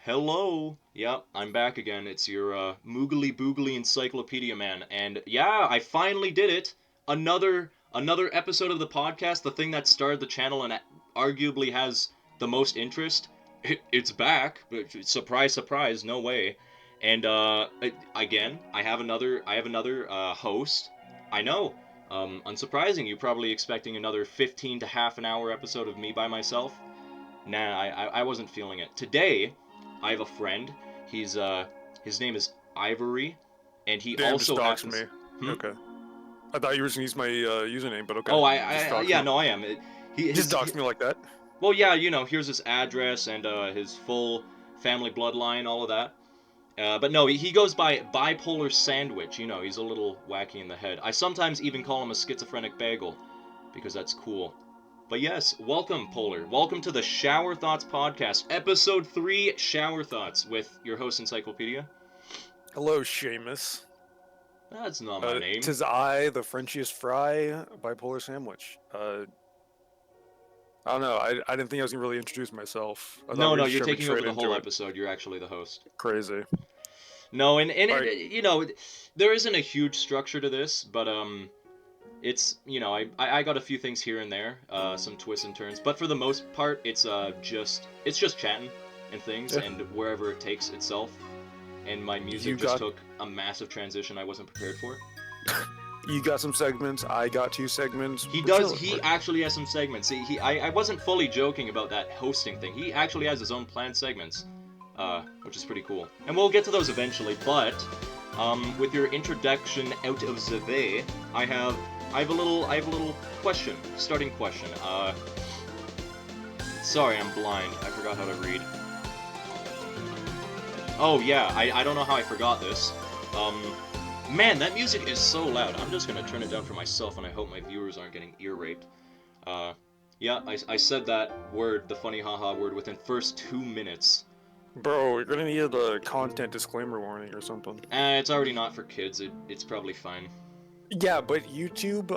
Hello. Yep, I'm back again. It's your moogly boogly encyclopedia man, and yeah, I finally did it. Another episode of the podcast, the thing that started the channel and arguably has the most interest. It's back. Surprise, surprise. No way. And again, I have another host. I know. Unsurprising. You're probably expecting another 15 to half an hour episode of me by myself. Nah, I wasn't feeling it. Today, I have a friend. His name is Ivory, and he Damn, just also dox happens. me. Hmm? Okay. I thought you were just gonna use my username, but okay. Oh, Just dox yeah, me. no, I am. He, Just his, dox me like that. well, yeah, here's his address and his full family bloodline, all of that. But no, he goes by Bipolar Sandwich. He's a little wacky in the head. I sometimes even call him a schizophrenic bagel, because that's cool. But yes, welcome, Polar. Welcome to the Shower Thoughts podcast, episode 3, Shower Thoughts, with your host, Encyclopedia. Hello, Seamus. That's not my name. 'Tis I, the Frenchiest fry, bipolar sandwich. I don't know. I didn't think I was gonna really introduce myself. I thought No, we were no, just you're jumping taking over straight the whole into it. episode. You're actually the host. Crazy. No, and Alright. there isn't a huge structure to this, but it's I got a few things here and there, some twists and turns, but for the most part, it's just chatting and things, Yeah. and wherever it takes itself. And my music You just got took a massive transition I wasn't prepared for. you got some segments. I got 2 segments. He We're does. chilling. He actually has some segments. I wasn't fully joking about that hosting thing. He actually has his own planned segments, which is pretty cool. And we'll get to those eventually. But with your introduction out of the way, I have a little question, starting question. Sorry, I'm blind. I forgot how to read. Oh yeah, I don't know how I forgot this. Man, that music is so loud. I'm just gonna turn it down for myself, and I hope my viewers aren't getting ear raped. Yeah, I said that word, the funny haha word, within first 2 minutes. Bro, you're gonna need a content disclaimer warning or something. It's already not for kids. It's probably fine. Yeah, but YouTube,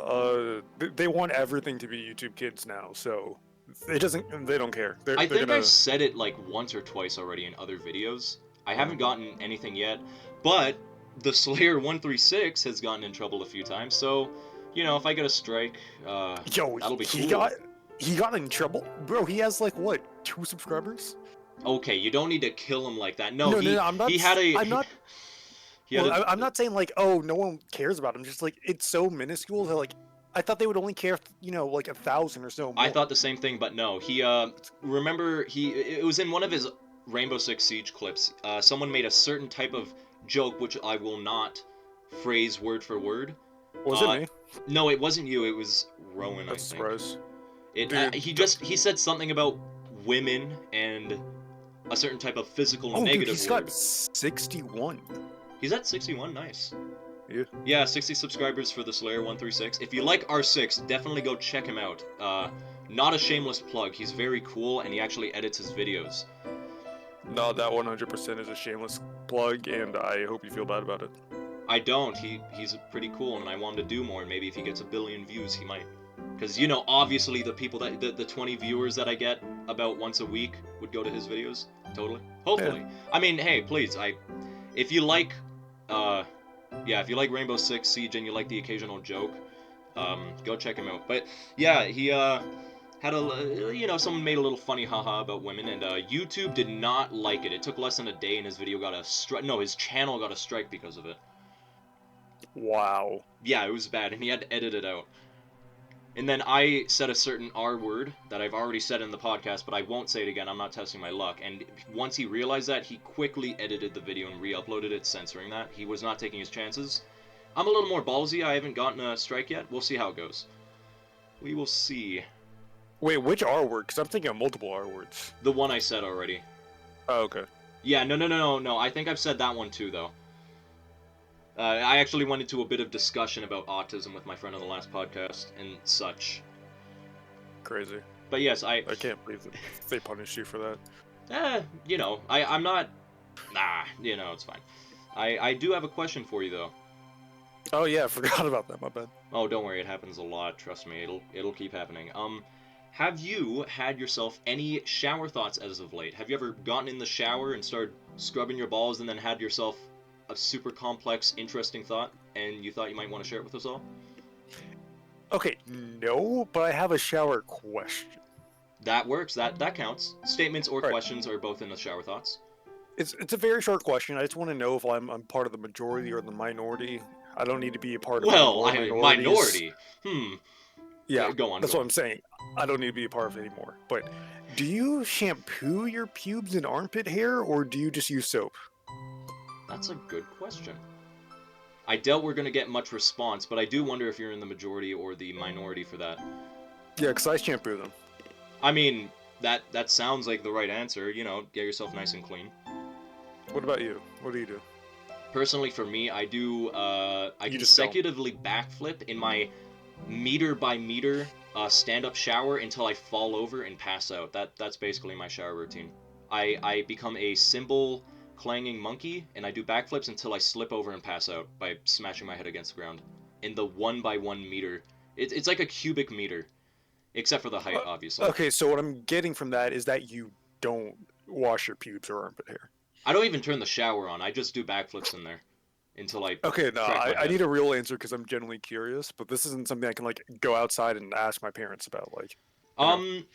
they want everything to be YouTube Kids now, so it doesn't. They don't care. I They're think gonna. I've said it like once or twice already in other videos. I haven't gotten anything yet, but the Slayer 136 has gotten in trouble a few times. So, if I get a strike, Yo, that'll be he cool. got in trouble, bro. He has like what, 2 subscribers? Okay, you don't need to kill him like that. No, No. I'm not. he had a I'm not. he had Well, a I'm not saying like, oh, no one cares about him. Just like it's so minuscule that like, I thought they would only care, like 1,000 or so more. I thought the same thing, but no. Remember it was in one of his Rainbow Six Siege clips. Someone made a certain type of joke which I will not phrase word for word. Was it me? No, it wasn't you. It was Rowan, I That's a think. surprise. He said something about women and a certain type of physical Oh, dude, negative he's word. got 61. He's at 61, nice. Yeah. Yeah, 60 subscribers for the Slayer 136. If you like R6, definitely go check him out. Not a shameless plug. He's very cool, and he actually edits his videos. No, that 100% is a shameless plug, and I hope you feel bad about it. I don't. He's pretty cool, and I want him to do more. And maybe if he gets 1 billion views, he might. Because obviously the people the 20 viewers that I get about once a week would go to his videos. Totally. Hopefully. Yeah. I mean, hey, please. If you like, if you like Rainbow Six Siege and you like the occasional joke, go check him out. But yeah, he had someone made a little funny haha about women, and YouTube did not like it. It took less than a day, and his video got a strike. No, his channel got a strike because of it. Wow. Yeah, it was bad, and he had to edit it out. And then I said a certain R word that I've already said in the podcast, but I won't say it again. I'm not testing my luck. And once he realized that, he quickly edited the video and re-uploaded it, censoring that. He was not taking his chances. I'm a little more ballsy. I haven't gotten a strike yet. We'll see how it goes. We will see. Wait, which R word? Because I'm thinking of multiple R words. The one I said already. Oh, okay. Yeah, no. I think I've said that one too, though. I actually went into a bit of discussion about autism with my friend on the last podcast and such. Crazy. But yes, I can't believe that they punished you for that. I'm not... Nah, it's fine. I do have a question for you, though. Oh yeah, I forgot about that, my bad. Oh, don't worry, it happens a lot, trust me, it'll keep happening. Have you had yourself any shower thoughts as of late? Have you ever gotten in the shower and started scrubbing your balls and then had yourself a super complex, interesting thought and you thought you might want to share it with us all? Okay, no, but I have a shower question. That works. That counts. Statements or All right, questions are both in the shower thoughts. it's a very short question. I just want to know if I'm part of the majority or the minority. I don't need to be a part of any Well, more I minorities. minority. Hmm. Yeah, Go on, that's go what on. I'm saying. I don't need to be a part of it anymore. But do you shampoo your pubes and armpit hair, or do you just use soap? That's a good question. I doubt we're gonna get much response, but I do wonder if you're in the majority or the minority for that. Yeah, because I shampoo them. I mean, that sounds like the right answer. You know, get yourself nice and clean. What about you? What do you do? Personally, for me, I You just don't. consecutively backflip in my meter by meter stand-up shower until I fall over and pass out. That's basically my shower routine. I become a cymbal clanging monkey and I do backflips until I slip over and pass out by smashing my head against the ground in the 1 by 1 meter. It's like a cubic meter, except for the height, obviously. Okay, so what I'm getting from that is that you don't wash your pubes or armpit hair. I don't even turn the shower on. I just do backflips in there until I Okay, no, crack my I head. need a real answer because I'm genuinely curious, but this isn't something I can like go outside and ask my parents about. Like, you know. Um,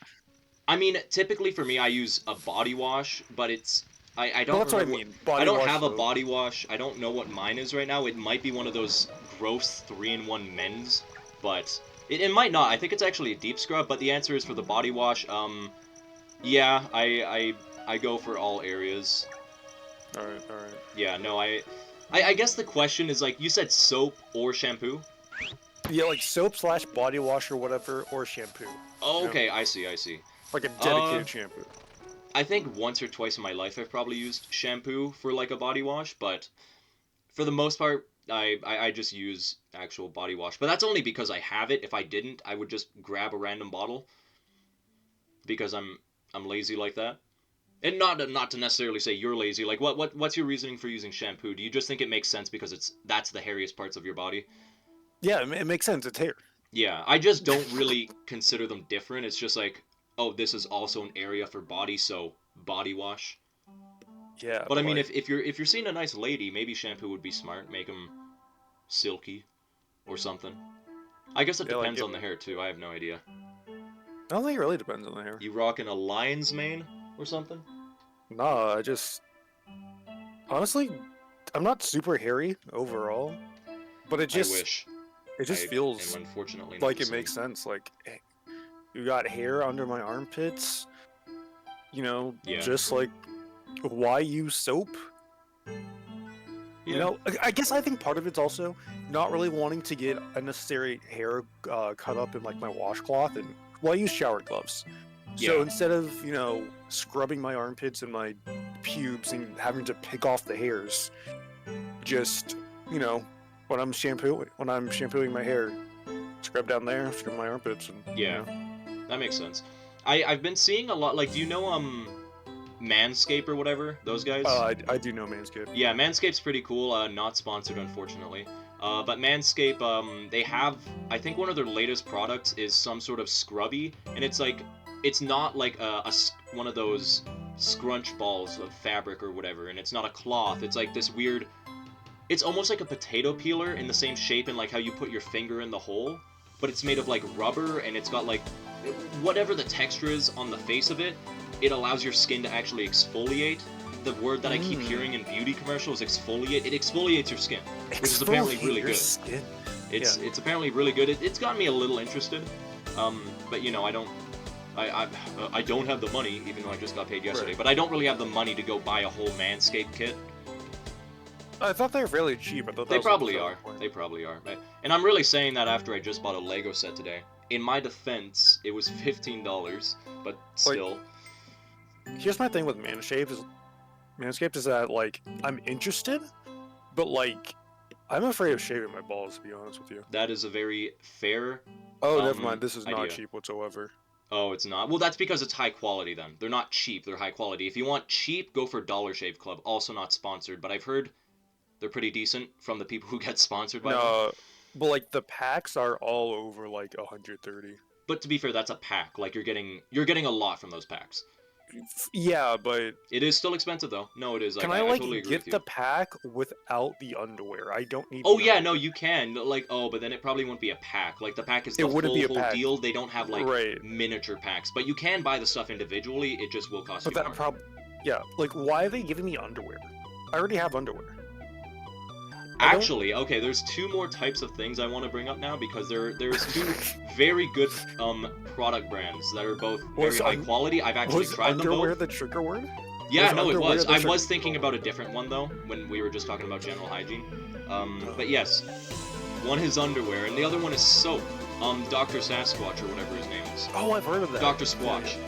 I mean, typically for me, I use a body wash, but I Well, don't that's what I remember what mean. I Body don't wash have a soap. body wash. I don't know what mine is right now. It might be one of those gross 3-in-1 men's, but it might not. I think it's actually a deep scrub. But the answer is for the body wash. Yeah, I go for all areas. All right, all right. Yeah, no, I guess the question is like you said soap or shampoo. Yeah, like soap slash body wash or whatever, or shampoo. Oh, You know, okay, I see, I see. like a Uh, dedicated shampoo. I think once or twice in my life I've probably used shampoo for like a body wash, but for the most part, I just use actual body wash. But that's only because I have it. If I didn't, I would just grab a random bottle because I'm lazy like that. And not to necessarily say you're lazy. Like what's your reasoning for using shampoo? Do you just think it makes sense because that's the hairiest parts of your body? Yeah, it makes sense. It's hair. Yeah, I just don't really consider them different. It's just like, oh, this is also an area for body, so body wash. Yeah, But I but mean, like, if you're seeing a nice lady, maybe shampoo would be smart. Make them silky or something. I guess it yeah, like depends it. on the hair too. I have no idea. I don't think it really depends on the hair. You rocking a lion's mane or something? Nah, I just honestly, I'm not super hairy overall, but I wish. it just I am feels unfortunately not like the it same. makes sense. Like you got hair under my armpits. You know, Yeah. just like why use soap? You Yeah. know, I guess I think part of it's also not really wanting to get unnecessary hair cut up in like my washcloth, and well, I use shower gloves. So Yeah. instead of scrubbing my armpits and my pubes and having to pick off the hairs, just you know when I'm shampooing my hair, scrub down there, scrub my armpits, and Yeah. That makes sense. I've been seeing a lot. Like, do you know Manscape or whatever? Those guys. I do know Manscaped. Yeah, Manscaped's pretty cool. Not sponsored, unfortunately. But Manscaped, they have. I think one of their latest products is some sort of scrubby, and it's like, it's not like one of those scrunch balls of fabric or whatever, and it's not a cloth. It's like this weird. It's almost like a potato peeler in the same shape and like how you put your finger in the hole, but it's made of like rubber and it's got like whatever the texture is on the face of it. It allows your skin to actually exfoliate. The word that I keep hearing in beauty commercials, exfoliate. It exfoliates your skin, which is apparently Exfoliate really your good. skin. Yeah. It's apparently really good. It's gotten me a little interested, but you know I don't have the money, even though I just got paid yesterday. Right. But I don't really have the money to go buy a whole Manscaped kit. I thought they were fairly cheap. I thought that They was like the probably selling are. point. They probably are. And I'm really saying that after I just bought a Lego set today. In my defense, it was $15, but Like, still. here's my thing with Manscaped is that like I'm interested, but like I'm afraid of shaving my balls, to be honest with you. That is a very fair Oh, never mind. This is not idea. cheap whatsoever. Oh, it's not. Well, that's because it's high quality then. They're not cheap, they're high quality. If you want cheap, go for Dollar Shave Club. Also not sponsored, but I've heard they're pretty decent from the people who get sponsored by them. No, but like the packs are all over like 130. But to be fair, that's a pack. Like, you're getting a lot from those packs. Yeah, but It is still expensive though. No, it is. Like, can I I like totally agree with get you. the pack without the underwear? I don't need Oh the yeah, no, underwear. you can. Like, oh, but then it probably won't be a pack. Like, the pack is It the wouldn't full be a whole pack, deal. They don't have like right? miniature packs, but you can buy the stuff individually. It just will cost But you that more. yeah. Like, why are they giving me underwear? I already have underwear. I don't. Actually, okay, there's two more types of things I want to bring up now because there's two very good product brands that are both very Was high quality. I've actually was tried them underwear both. the trigger word? Yeah, Was no, it underwear was. the I trigger? was thinking Oh, about a different one though when we were just talking about general hygiene. oh. But yes, one is underwear and the other one is soap. Dr. Sasquatch or whatever his name is. Oh, I've heard of that. Dr. Squatch.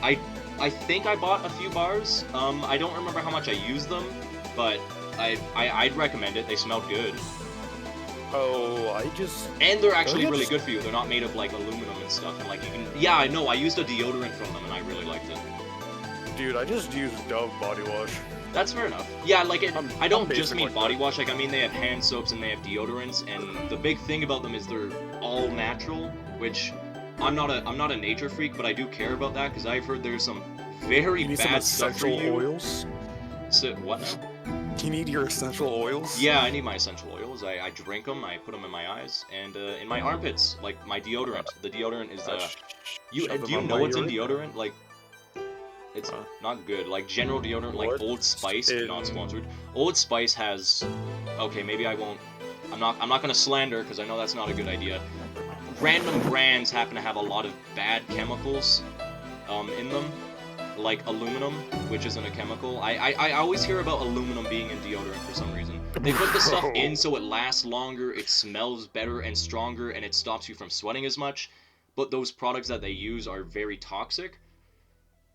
I I think I bought a few bars. I don't remember how much I used them, but I'd recommend it. They smelled good. Oh, I just. And they're actually Don't you really just- good for you. They're not made of like aluminum and stuff. And like you can, yeah, I know. I used a deodorant from them, and I really liked it. Dude, I just use Dove body wash. That's fair enough. Yeah, like it. I'm- I don't I'm just basic mean like body that. wash. Like I mean they have hand soaps and they have deodorants. And the big thing about them is they're all natural, which I'm not a nature freak, but I do care about that because I've heard there's some very You need some bad stuff for essential you. oils. So what now? You need your essential oils. Yeah, I need my essential oils. I drink them. I put them in my eyes and in my armpits, like my deodorant. The deodorant is you shove do them you on know my what's in urine. deodorant? Like it's Uh, not good. Like general deodorant, like what? Old Spice, not In- sponsored. Old Spice has. Okay, maybe I won't. I'm not gonna slander because I know that's not a good idea. Random brands happen to have a lot of bad chemicals, in them, like aluminum, which isn't a chemical. I always hear about aluminum being in deodorant for some reason. They put the stuff in so it lasts longer, it smells better and stronger, and it stops you from sweating as much. But those products that they use are very toxic.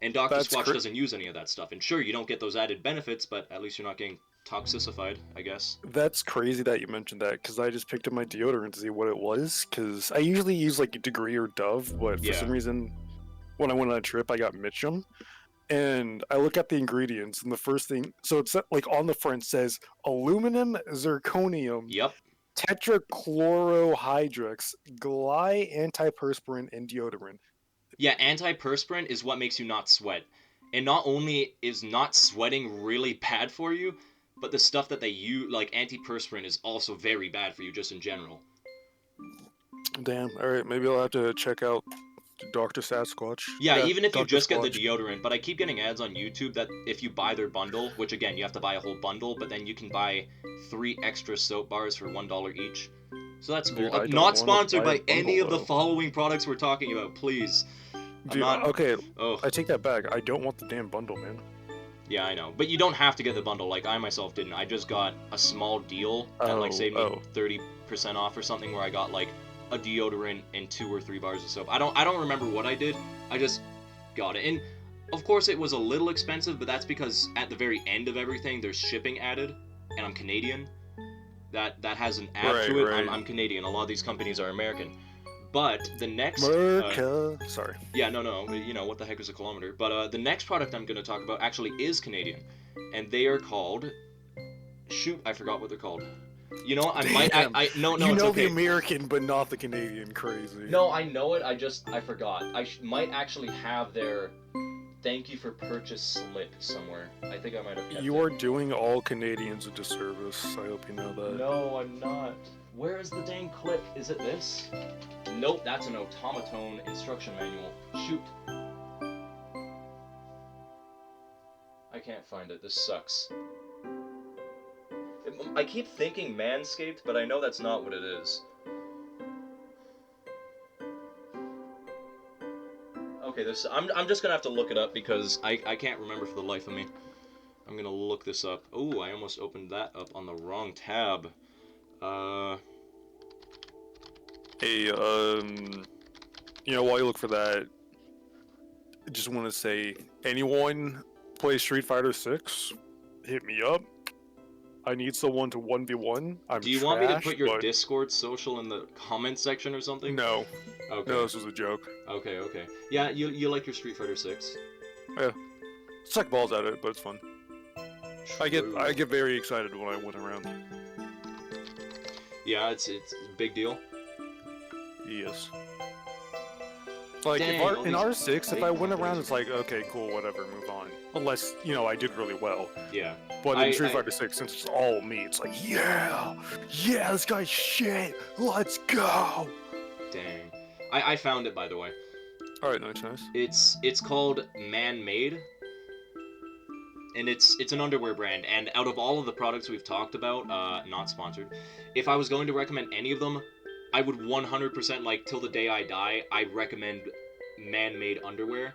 And Dr. That's Squatch doesn't use any of that stuff. And sure, you don't get those added benefits, but at least you're not getting toxicified, I guess. That's crazy that you mentioned that because I just picked up my deodorant to see what it was. Because I usually use like a Degree or Dove, but for Yeah. some reason, when I went on a trip, I got Mitchum. And I look at the ingredients, and the first thing, so it's like on the front says aluminum, zirconium, Yep. tetrachlorohydrix, gly, antiperspirant, and deodorant. Yeah, antiperspirant is what makes you not sweat. And not only is not sweating really bad for you, but the stuff that they use, like antiperspirant, is also very bad for you just in general. Damn. All right, maybe I'll have to check out Dr. Sasquatch. Yeah, even if you Dr. just get the Squatch. deodorant, but I keep getting ads on YouTube that if you buy their bundle, which again, you have to buy a whole bundle, but then you can buy 3 extra soap bars for $1 each. So that's cool. Dude, I don't Not wanna sponsored buy a by any bundle, of the though. following products we're talking about, please. I'm Dude, not. okay, Oh, I take that back. I don't want the damn bundle, man. yeah, I know. But you don't have to get the bundle. Like I myself didn't. I just got a small deal that like saved me 30% off or something, where I got like a deodorant and 2 or 3 bars of soap. I don't remember what I did. I just got it. And of course it was a little expensive, but that's because at the very end of everything there's shipping added, and I'm Canadian. That has an add Right, to it. right. I'm Canadian. A lot of these companies are American. But the next America. Sorry. yeah, no, you know, what the heck is a kilometer? But the next product I'm going to talk about actually is Canadian. And they are called... Shoot, I forgot what they're called. You know what, I might... Damn. No, You it's know okay. the American, but not the Canadian. Crazy. No, I know it, I forgot. I might actually have their thank you for purchase slip somewhere. I think I might have kept You it. are doing all Canadians a disservice. I hope you know that. No, I'm not. Where is the dang clip? Is it this? Nope, that's an automaton instruction manual. Shoot. I can't find it. This sucks. I keep thinking Manscaped, but I know that's not what it is. Okay, I'm just gonna have to look it up because I can't remember for the life of me. I'm gonna look this up. Oh, I almost opened that up on the wrong tab. Hey, while you look for that, I just want to say, anyone play Street Fighter 6? Hit me up. I need someone to 1v1. I'm Do you want me to trash, put your but Discord social in the comment section or something? no. Okay. No, this was a joke. Okay. Yeah, you like your Street Fighter 6? Yeah. Suck balls at it, but it's fun. I get True. very excited when I win around. Yeah, it's a big deal. Yes. Like if Dang, R all in these R6, if I big win a companies round, are it's like coming. okay, cool, whatever, move on. Unless I did really well. Yeah. But in Street I Fighter 6, since it's all me, it's like yeah, yeah, this guy's shit. Let's go. dang. I found it, by the way. All right, nice, nice. It's called Man Made, and it's an underwear brand. And out of all of the products we've talked about, not sponsored, if I was going to recommend any of them, I would 100%, like till the day I die, I recommend Man Made underwear.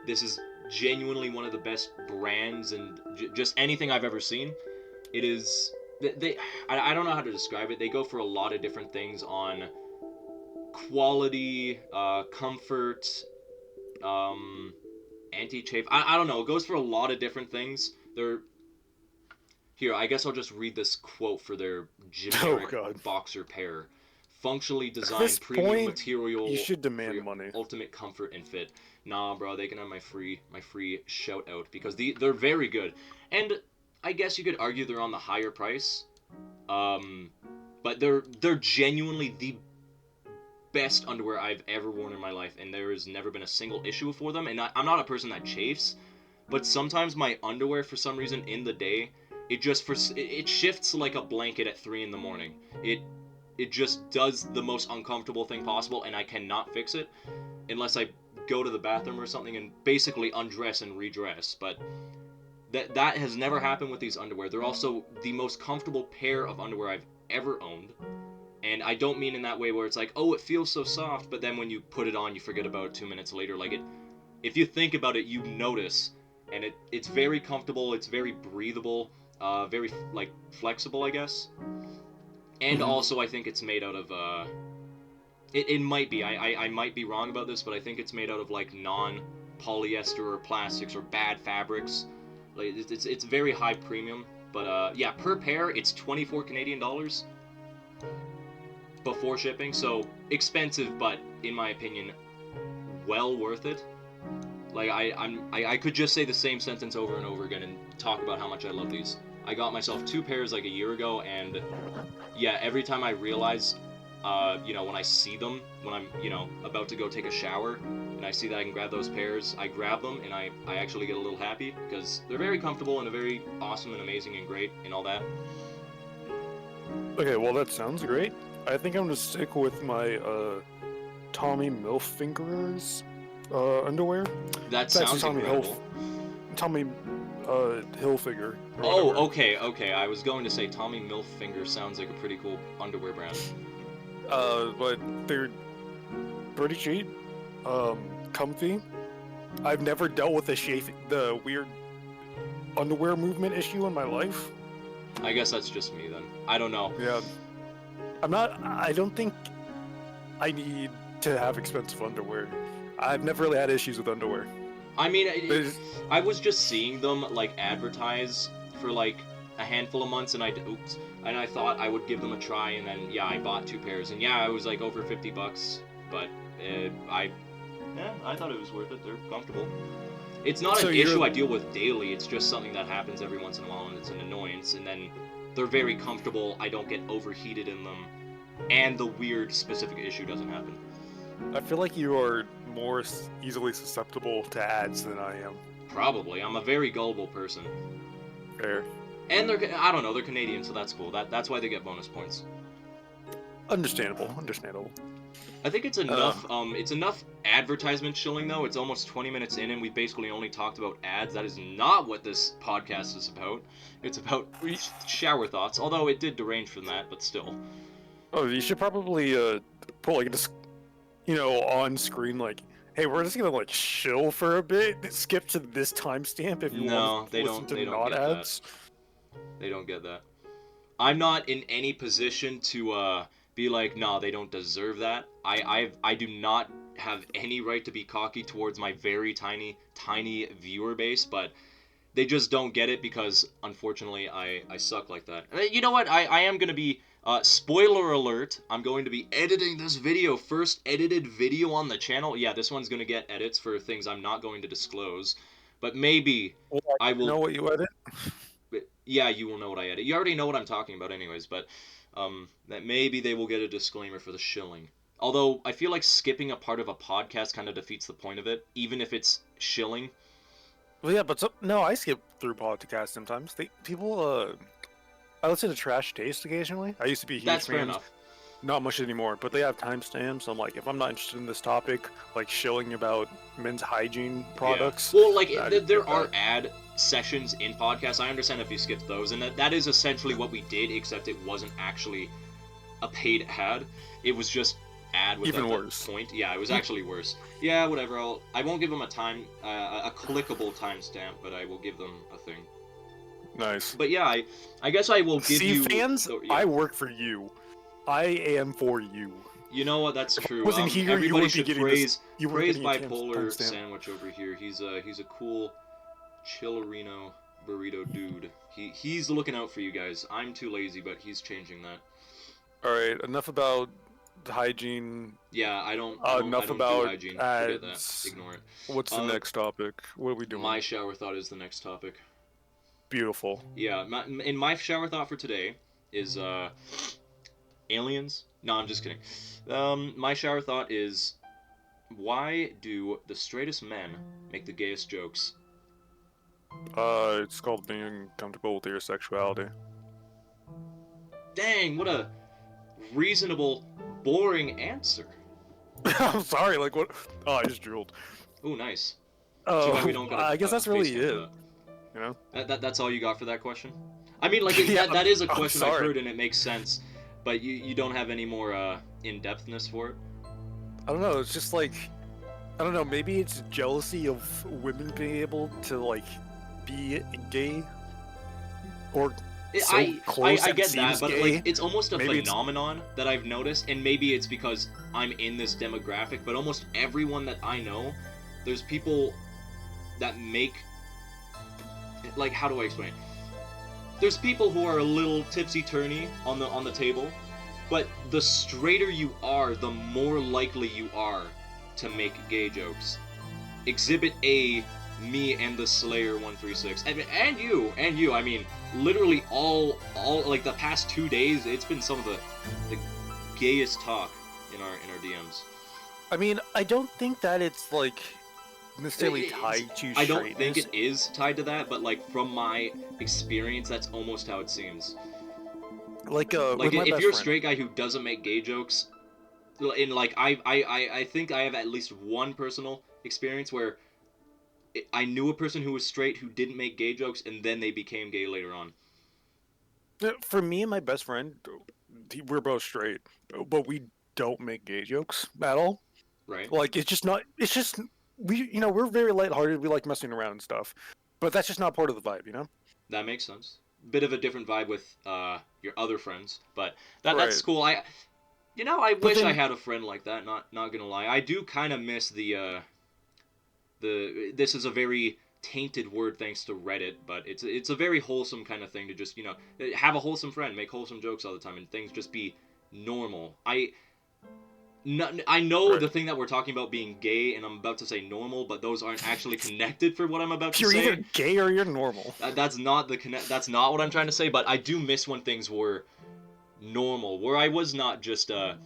This is genuinely one of the best brands and just anything I've ever seen. It is I don't know how to describe it. They go for a lot of different things on quality, comfort, um, anti-chafe. I don't know. It goes for a lot of different things. They're here. I guess I'll just read this quote for their Oh generic god. boxer pair. Functionally At designed this premium point, you material should for demand your money. ultimate comfort and fit. Nah, bro, they can have my free shout out because they're very good. And I guess you could argue they're on the higher price. Um, but they're genuinely the best underwear I've ever worn in my life, and there has never been a single issue for them. And I'm not a person that chafes, but sometimes my underwear, for some reason, in the day, it shifts like a blanket at 3 in the morning. It just does the most uncomfortable thing possible, and I cannot fix it unless I go to the bathroom or something and basically undress and redress. But that has never happened with these underwear. They're also the most comfortable pair of underwear I've ever owned. And I don't mean in that way where it's like, oh, it feels so soft, but then when you put it on, you forget about it 2 minutes later. Like it, if you think about it, you notice, and it's very comfortable. It's very breathable, very like flexible, I guess. And Mhm. also, I think it's made out of. It might be. I might be wrong about this, but I think it's made out of like non-polyester or plastics or bad fabrics. Like it's very high premium. But yeah, per pair, it's 24 Canadian dollars before shipping. So expensive, but in my opinion, well worth it. Like I could just say the same sentence over and over again and talk about how much I love these. I got myself two pairs like a year ago, and yeah, every time I realize, when I see them, when I'm, about to go take a shower, and I see that I can grab those pairs, I grab them, and I actually get a little happy because they're very comfortable and very awesome and amazing and great and all that. Okay, well that sounds great. I think I'm gonna stick with my Tommy Milfinger's underwear. That It's actually sounds incredible. Tommy Hilfiger or Oh, whatever. okay. I was going to say Tommy Milfinger sounds like a pretty cool underwear brand. But they're pretty cheap, comfy. I've never dealt with the weird underwear movement issue in my life. I guess that's just me then. I don't know. Yeah, I don't think I need to have expensive underwear. I've never really had issues with underwear. I mean, There's, I was just seeing them like advertise for like a handful of months, and I thought I would give them a try, and then yeah, I bought two pairs, and yeah, I was like over $50, but I thought it was worth it. They're comfortable. It's not so an issue you're I deal with daily. It's just something that happens every once in a while, and it's an annoyance. And then they're very comfortable. I don't get overheated in them, and the weird specific issue doesn't happen. I feel like you are more easily susceptible to ads than I am. Probably, I'm a very gullible person. Fair. And I don't know, they're Canadian, so that's cool. That's why they get bonus points. Understandable. Understandable. I think it's Uh, enough. It's enough advertisement shilling though. It's almost 20 minutes in, and we basically only talked about ads. That is not what this podcast is about. It's about we shower thoughts. Although it did derange from that, but still. you should probably put like just on screen like, hey, we're just gonna like chill for a bit. Skip to this timestamp if you want No, to listen to They don't not get that. ads. They don't get that. I'm not in any position to be like, nah, they don't deserve that. I do not have any right to be cocky towards my very tiny viewer base, but they just don't get it because unfortunately I suck like that. You know what? I am gonna be spoiler alert. I'm going to be editing this video, first edited video on the channel. Yeah, this one's gonna get edits for things I'm not going to disclose, but maybe Well, I I will. know what you edit. Yeah, you will know what I edit. You already know what I'm talking about, anyways. But that maybe they will get a disclaimer for the shilling. Although I feel like skipping a part of a podcast kind of defeats the point of it, even if it's shilling. Well, yeah, but no, I skip through podcasts sometimes. I listen to Trash Taste occasionally. I used to be a huge That's fair fan. enough. Not much anymore, but they have timestamps. So I'm like, if I'm not interested in this topic, like shilling about men's hygiene Yeah. products, Well, like I just there skip that. are ad sessions in podcasts. I understand if you skipped those, and that is essentially what we did, except it wasn't actually a paid ad. It was just ad without Even the worse. point. Yeah, it was actually worse. Yeah, whatever. I won't give them a clickable timestamp, but I will give them a thing. Nice. But yeah, I guess I will give See, you. fans, Yeah. I work for you. I am for you. You know what? That's If I true. wasn't here, you Everybody wouldn't be should getting this. praise You weren't praise getting a bipolar timestamp. sandwich over here. He's a cool chillerino burrito dude. He's looking out for you guys. I'm too lazy, but he's changing that. All right, enough about hygiene. Yeah, I don't Enough do about hygiene. Forget that. ads. Ignore it. What's the next topic? What are we doing? My shower thought is the next topic. Beautiful. Yeah, my shower thought for today is aliens. No, I'm just kidding. My shower thought is, why do the straightest men make the gayest jokes? It's called being comfortable with your sexuality. Dang, what a reasonable, boring answer. I'm sorry, like what? Oh, I just drooled. Ooh, nice. Oh, Too bad we don't get I guess that's really face cam it. for that. You know? That's all you got for that question? I mean, like, Yeah, that is a I'm question I've sorry. heard and it makes sense, but you don't have any more in-depthness for it? I don't know. It's just like, I don't know. Maybe it's jealousy of women being able to like be gay, or so close I that get it that, seems but gay. like it's almost a Maybe it's- phenomenon that I've noticed, and maybe it's because I'm in this demographic, but almost everyone that I know, there's people that make, like, how do I explain? There's people who are a little tipsy-turny on the table, but the straighter you are, the more likely you are to make gay jokes. Exhibit A, me and the Slayer 136, and you. I mean, literally all like the past 2 days, it's been some of the gayest talk in our DMs. I mean, I don't think that it's like necessarily tied to straightness. I don't think it is tied to that, but like from my experience, that's almost how it seems. Like Like with my if best you're a friend. straight guy who doesn't make gay jokes, in like I think I have at least one personal experience where I knew a person who was straight who didn't make gay jokes, and then they became gay later on. For me and my best friend, we're both straight, but we don't make gay jokes at all. Right? Like it's just not. It's just we're very lighthearted. We like messing around and stuff, but that's just not part of the vibe, you know. That makes sense. Bit of a different vibe with your other friends, but that's Right. cool. I But wish I then- had a friend like that. Not gonna lie, I do kind of miss the this is a very tainted word thanks to Reddit, but it's a very wholesome kind of thing to just have a wholesome friend, make wholesome jokes all the time, and things just be normal. I know Right. the thing that we're talking about being gay, and I'm about to say normal, but those aren't actually connected for what I'm about to You're say. either gay or you're normal. That's not That's not what I'm trying to say. But I do miss when things were normal, where I was not just a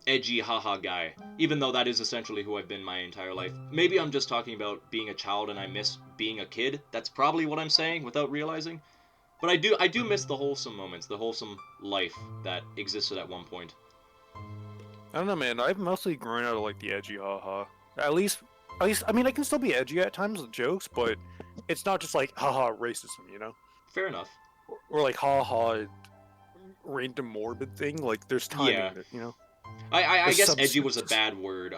edgy haha guy, even though that is essentially who I've been my entire life. Maybe I'm just talking about being a child and I miss being a kid. That's probably what I'm saying without realizing. But I do miss the wholesome moments, the wholesome life that existed at one point. I don't know, man. I've mostly grown out of like the edgy haha. At least, I mean, I can still be edgy at times with jokes, but it's not just like haha racism, you know, Fair enough. or like haha random morbid thing. Like there's timing Yeah. in it, you know. I There's guess edgy was a substance. bad word.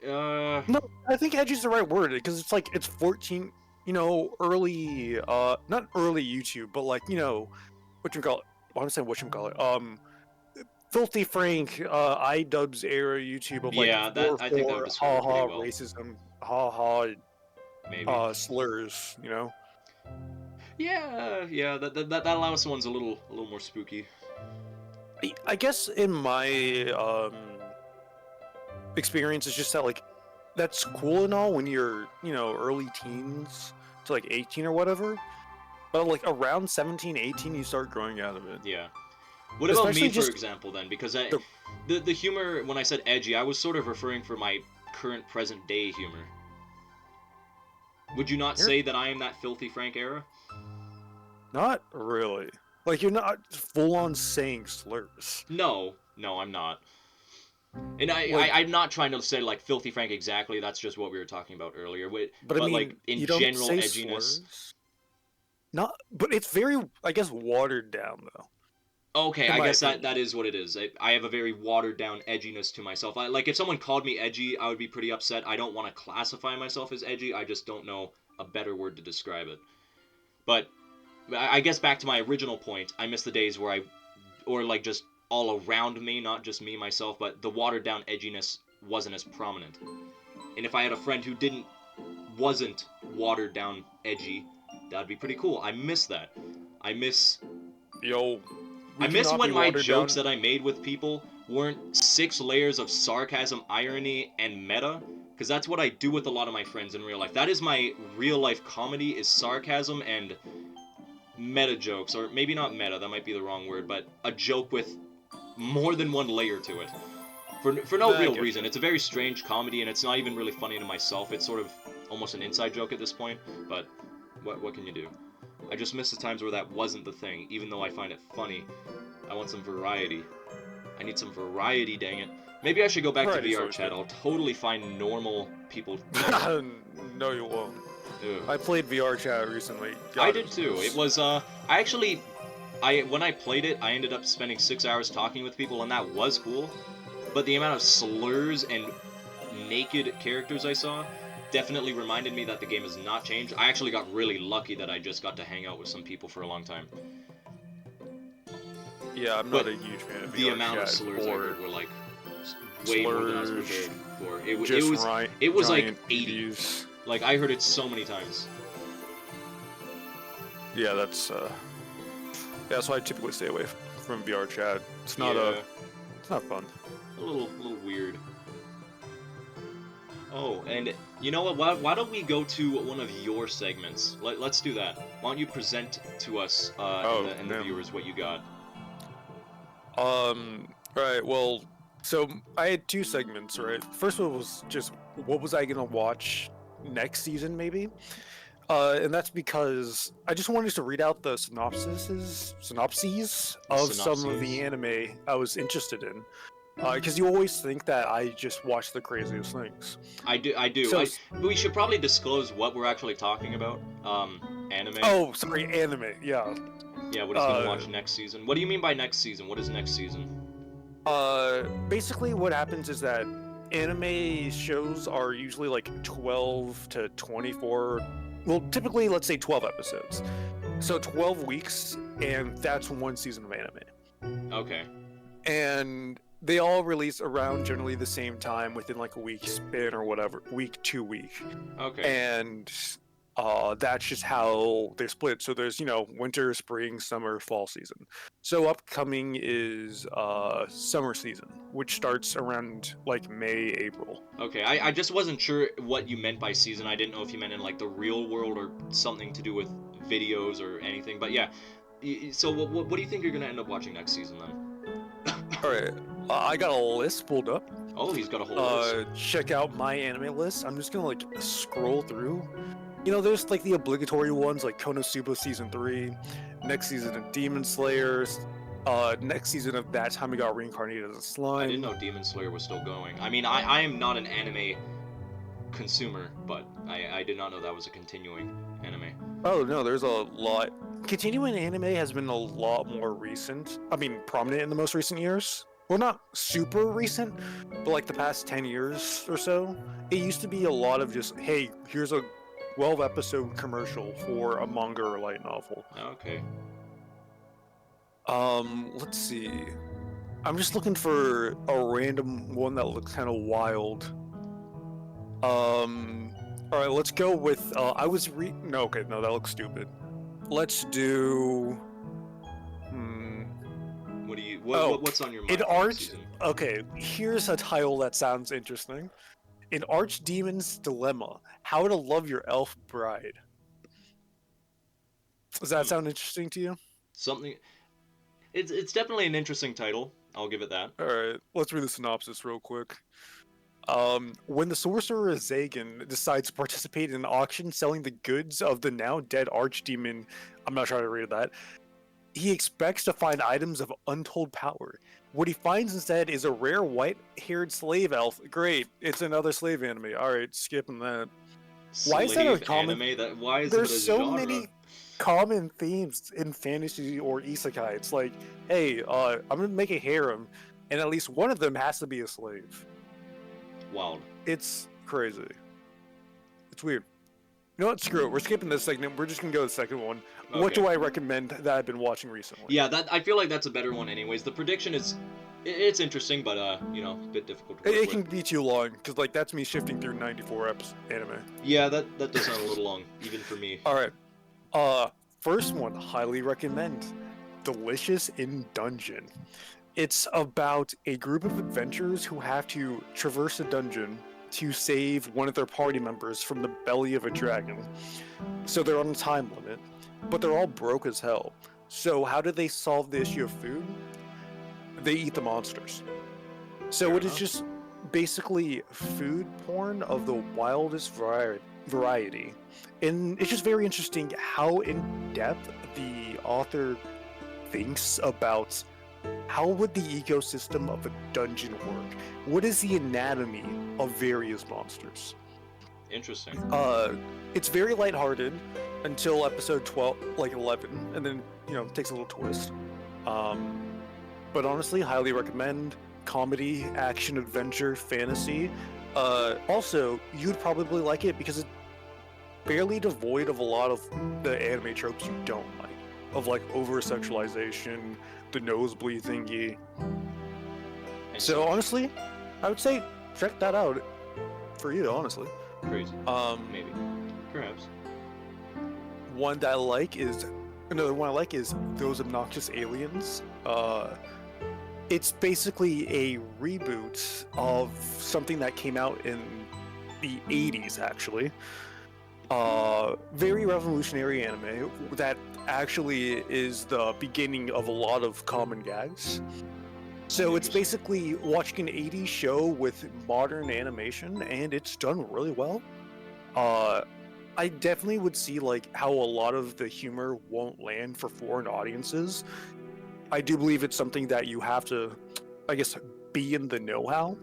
No, I think edgy is the right word because it's like it's 14, early, not early YouTube, but like what you call it. Well, I'm saying what you call it. Filthy Frank, iDubbbz era YouTube of like Yeah, that I think that would describe it haha pretty well. racism, haha Maybe. slurs, you know. Yeah. That last one's a little more spooky. I guess in my experience, it's just that like that's cool and all when you're early teens to like 18 or whatever, but like around 17, 18 you start growing out of it. Yeah. What about me, especially for just example, then? Because the the humor, when I said edgy, I was sort of referring for my current present day humor. Would you not you're say that I am that filthy Frank era? not really like you're not full on saying slurs. No, no, I'm not. And Like, I'm not trying to say like filthy Frank exactly. That's just what we were talking about earlier. but I But like mean, in you don't general say edginess. slurs. Not, but it's very, I guess, watered down though, Okay, in I my guess that opinion. is what it is. I have a very watered down edginess to myself. Like if someone called me edgy, I would be pretty upset. I don't want to classify myself as edgy. I just don't know a better word to describe it. But I guess back to my original point, I miss the days where or like just all around me, not just me myself, but the watered down edginess wasn't as prominent. And if I had a friend who wasn't watered down edgy, that'd be pretty cool. I miss that. I miss Yo, I we miss cannot be when my watered jokes down. that I made with people weren't 6 layers of sarcasm, irony, and meta. Because that's what I do with a lot of my friends in real life. That is my real life comedy, is sarcasm and meta jokes, or maybe not meta, that might be the wrong word, but a joke with more than one layer to it. For no Nah, I real get reason. you. It's a very strange comedy, and it's not even really funny to myself. It's sort of almost an inside joke at this point, but what can you do? I just miss the times where that wasn't the thing, even though I find it funny. I want some variety. I need some variety, dang it. Maybe I should go back to Variety's VR always chat. good. I'll totally find normal people there. No, you won't. Ugh. I played VR chat recently. I God, it did was too. It nice. was I actually I when I played it, I ended up spending 6 hours talking with people, and that was cool. But the amount of slurs and naked characters I saw definitely reminded me that the game has not changed. I actually got really lucky that I just got to hang out with some people for a long time. Yeah, I'm not But a huge fan of the VR amount of chat slurs I heard or were like way more than I was slurs, prepared for. just It was like giant 80. BBs. Like I heard it so many times. Yeah, that's why I typically stay away from VR chat. Yeah, It's not fun. little weird. Oh, and you know what? Why don't we go to one of your segments? Let's do that. Why don't you present to us and Oh, the damn. viewers what you got? Right, well, so I had two segments, right? First one was just what was I gonna watch next season, maybe? And that's because I just wanted to read out the synopses of some of the Synopses. anime I was interested in. Because you always think that I just watch the craziest things. I do. I do. So, We should probably disclose what we're actually talking about. Anime. oh, sorry, anime, yeah. Yeah, what he's gonna Uh, watch next season. What do you mean by next season? What is next season? Basically, what happens is that anime shows are usually like 12 to 24. Well, typically, let's say 12 episodes. So 12 weeks, and that's one season of anime. Okay. And they all release around generally the same time within like a week span or whatever, week to week. Okay. And that's just how they're split. So there's, winter, spring, summer, fall season. So upcoming is summer season, which starts around like May, April. Okay. I just wasn't sure what you meant by season. I didn't know if you meant in like the real world or something to do with videos or anything. But yeah. So what do you think you're gonna end up watching next season then? All right, I got a list pulled up. Oh, he's got a whole list. Check out my anime list. I'm just gonna like scroll through. There's like the obligatory ones like Konosuba season 3, next season of Demon Slayers, next season of That Time We Got Reincarnated as a I didn't Slime. know Demon Slayer was still going. I mean, I am not an anime consumer, but I did not know that was a continuing anime. Oh no, there's a lot. Continuing anime has been a lot more recent. I mean, prominent in the most recent years. Well, not super recent, but like the past 10 years or so. It used to be a lot of just, hey, here's a 12 episode commercial for a manga or light novel. Okay. Let's see. I'm just looking for a random one that looks kind of wild. All right, let's go with. No, okay, no, that looks stupid. Let's do. Hmm. What do you Oh, what's on your in mind for next art. season? Okay, here's a title that sounds interesting. In Archdemon's Dilemma: How to Love Your Elf Bride. Does that Hmm. sound interesting to you? Something It's definitely an interesting title. I'll give it that. All right, let's read the synopsis real quick. When the sorcerer Zagan decides to participate in an auction selling the goods of the now dead archdemon, I'm not trying to read that, he expects to find items of untold power. What he finds instead is a rare white-haired slave elf. Great, it's another slave anime. Alright, skipping that. Why is that a Slave common... anime. That why is it There's a so genre? many common themes in fantasy or isekai. It's like, hey, I'm gonna make a harem, and at least one of them has to be a slave. Wild. It's crazy. It's weird. You know what? Screw it. We're skipping this segment. We're just gonna go to the second one. What Okay. do I recommend that I've been watching recently? Yeah, that I feel like that's a better one. Anyways, the prediction is, it's interesting, but a bit difficult to work It with. can be too long because like that's me shifting through 94 anime. Yeah, that does sound a little long, even for me. All right. First one, highly recommend. Delicious in Dungeon. It's about a group of adventurers who have to traverse a dungeon to save one of their party members from the belly of a dragon. So they're on a time limit, but they're all broke as hell. So how do they solve the issue of food? They eat the monsters. So Fair it is enough. just basically food porn of the wildest variety. And it's just very interesting how in depth the author thinks about how would the ecosystem of a dungeon work? What is the anatomy of various monsters? Interesting. It's very lighthearted until episode 12, like 11, and then, takes a little twist. Um, but honestly, highly recommend. Comedy, action, adventure, fantasy. Also, you'd probably like it because it's fairly devoid of a lot of the anime tropes you don't like. Of like over sexualization, the nosebleed thingy. And So such. honestly, I would say check that out for you, honestly. Crazy. Um, Maybe. Perhaps. one that I like is another one I like is Those Obnoxious Aliens. It's basically a reboot of something that came out in the 80s, actually. Very revolutionary anime that actually is the beginning of a lot of common gags. So it's Interesting. basically watching an 80s show with modern animation, and it's done really well. Uh, I definitely would see like how a lot of the humor won't land for foreign audiences. I do believe it's something that you have to, I guess, be in the know-how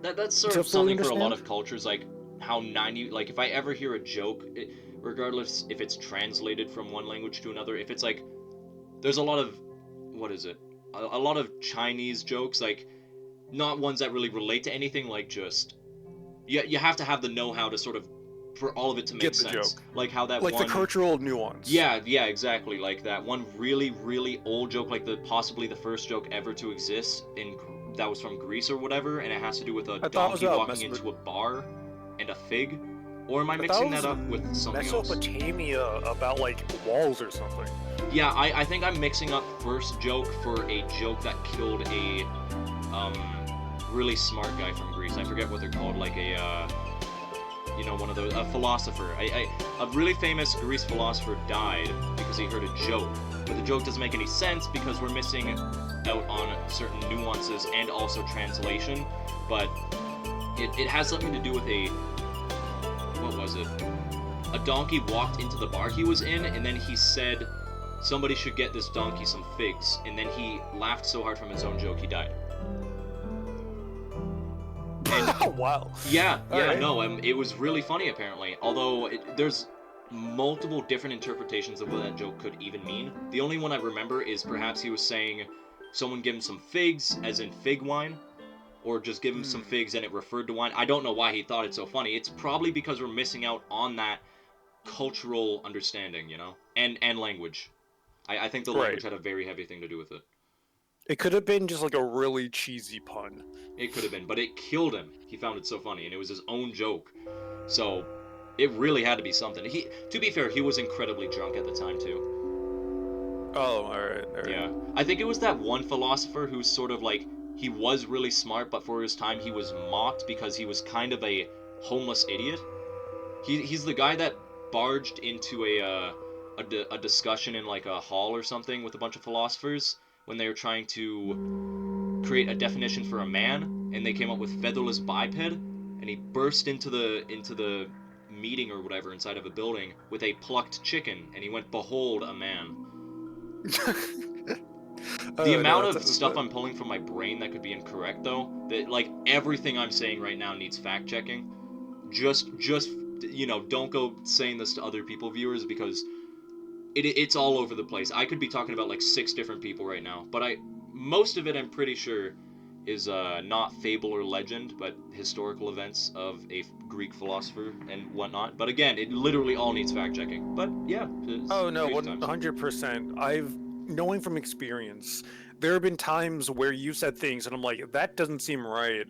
That's sort to of fully something for a lot understand. of cultures, like how 90, like if I ever hear a joke, regardless if it's translated from one language to another, if it's like, there's a lot of, what is it? A lot of Chinese jokes, like not ones that really relate to anything, like just, you have to have the know-how to sort of, for all of it to make Get the sense. joke. Like how that Like the one, cultural nuance. yeah, exactly. Like that one really, really old joke, like the possibly the first joke ever to exist in that was from Greece or whatever, and it has to do with a I thought it was donkey walking into a bar and a fig. Or am I I thought mixing it that was up with something else? Mesopotamia about like walls or something. Yeah, I think I'm mixing up first joke for a joke that killed a um really smart guy from Greece. I forget what they're called, like a one of those, a philosopher. A really famous Greece philosopher died because he heard a joke, but the joke doesn't make any sense because we're missing out on certain nuances and also translation. But it has something to do with a, what was it? A donkey walked into the bar he was in, and then he said somebody should get this donkey some figs, and then he laughed so hard from his own joke he died. And Wow. yeah, All yeah, right. no, it was really funny apparently. Although there's multiple different interpretations of what that joke could even mean. The only one I remember is perhaps he was saying someone give him some figs, as in fig wine, or just give him some Hmm. figs and it referred to wine. I don't know why he thought it so funny. It's probably because we're missing out on that cultural understanding, and language. I think the Right. language had a very heavy thing to do with it. It could have been just like a really cheesy pun. It could have been, but it killed him. He found it so funny, and it was his own joke. So it really had to be something. To be fair, he was incredibly drunk at the time too. Oh, all right, all right. Yeah, I think it was that one philosopher who's sort of like, he was really smart, but for his time he was mocked because he was kind of a homeless idiot. He's the guy that barged into a discussion in like a hall or something with a bunch of philosophers, when they were trying to create a definition for a man, and they came up with featherless biped, and he burst into the meeting or whatever inside of a building with a plucked chicken, and he went, "Behold, a man." The No, amount of stuff I'm pulling from my brain that could be incorrect, though, that like everything I'm saying right now needs fact checking. Just don't go saying this to other people, viewers, because it's all over the place. I could be talking about like 6 different people right now, but most of it I'm pretty sure is not fable or legend, but historical events of a Greek philosopher and whatnot. But again, it literally all needs fact checking. But yeah, it's Oh no, crazy times. 100%. I've knowing from experience, there have been times where you said things and I'm like, that doesn't seem right,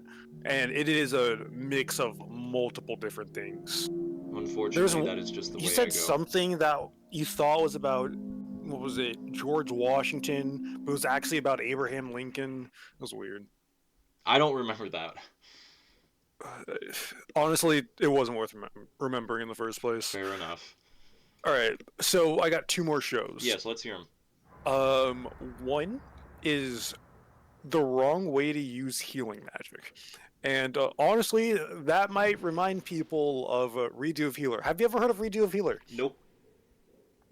and it is a mix of multiple different things. There's Unfortunately, that is just the you way I said go. something that you thought was about what was it, George Washington, but it was actually about Abraham Lincoln. It was weird. I don't remember that. Honestly, it wasn't worth remembering in the first place. Fair enough. All right, so I got 2 more shows. Yes, let's hear him. One is the wrong way to use healing magic. And honestly, that might remind people of Redo of Healer. Have you ever heard of Redo of Healer? Nope.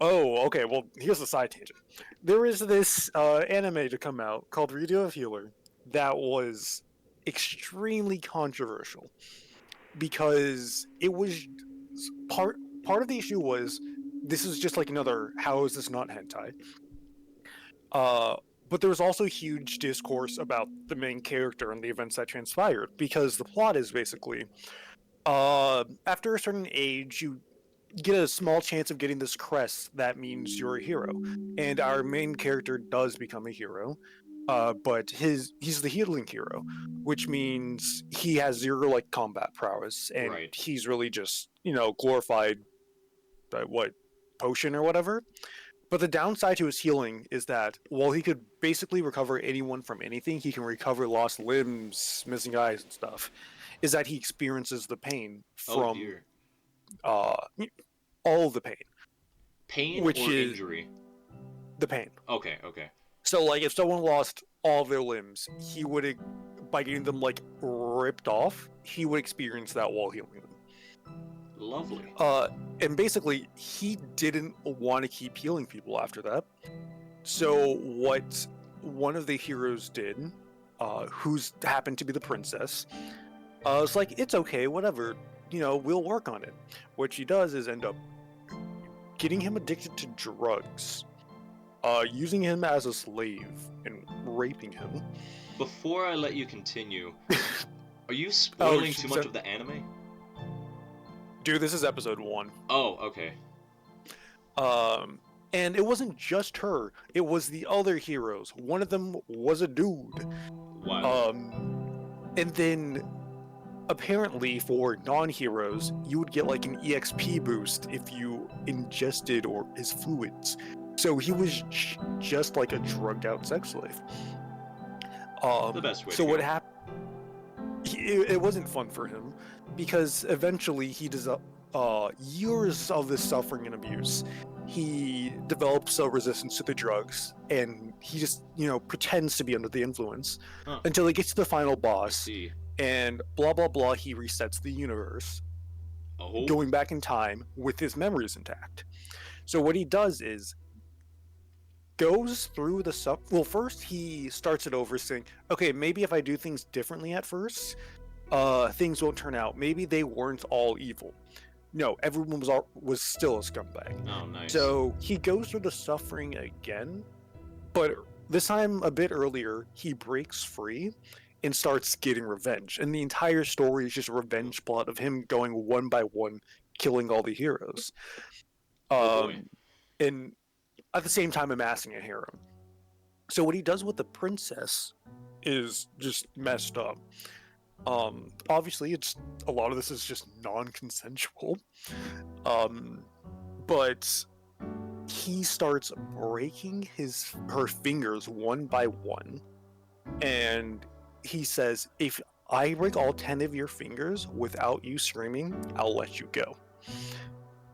Oh, okay. Well, here's the side tangent. There is this anime to come out called Redo of Healer that was extremely controversial because it was part of the issue was this is just like another how is this not hentai? Uh, but there was also huge discourse about the main character and the events that transpired because the plot is basically after a certain age you get a small chance of getting this crest that means you're a hero, and our main character does become a hero, but he's the healing hero, which means he has 0 like combat prowess and Right. he's really just glorified what potion or whatever. But the downside to his healing is that while he could basically recover anyone from anything, he can recover lost limbs, missing eyes, and stuff. Is that he experiences the pain Oh from dear. uh, all of the pain, Pain which or is injury? the pain. Okay, okay. So, like, if someone lost all of their limbs, he would, by getting them like ripped off, he would experience that while healing them. Lovely. And basically, he didn't want to keep healing people after that. So, what one of the heroes did, who's happened to be the princess, was like, it's okay, whatever, we'll work on it. What she does is end up getting him addicted to drugs, using him as a slave, and raping him. Before I let you continue, are you spoiling too much so- of the anime? Dude, this is episode 1. Oh, okay. And it wasn't just her, it was the other heroes. One of them was a dude. Wow. And then apparently for non-heroes, you would get like an EXP boost if you ingested or his fluids. So he was just like a drugged out sex slave. The best way So to what go. happened? It wasn't fun for him because eventually he does years of this suffering and abuse. He develops a resistance to the drugs, and he just pretends to be under the influence Huh. until he gets to the final I boss. see. And blah blah blah, he resets the universe, Oh. going back in time with his memories intact. So what he does is goes through the stuff. Well, first he starts it over saying, okay, maybe if I do things differently at first, things won't turn out. Maybe they weren't all evil. No, everyone was still a scumbag. Oh, nice. So he goes through the suffering again, but this time a bit earlier, he breaks free and starts getting revenge. And the entire story is just a revenge plot of him going one by one, killing all the heroes. Oh boy. And at the same time amassing a harem. So what he does with the princess is just messed up. Obviously, a lot of this is just non-consensual. But he starts breaking her fingers one by one, and he says, if I break all 10 of your fingers without you screaming, I'll let you go.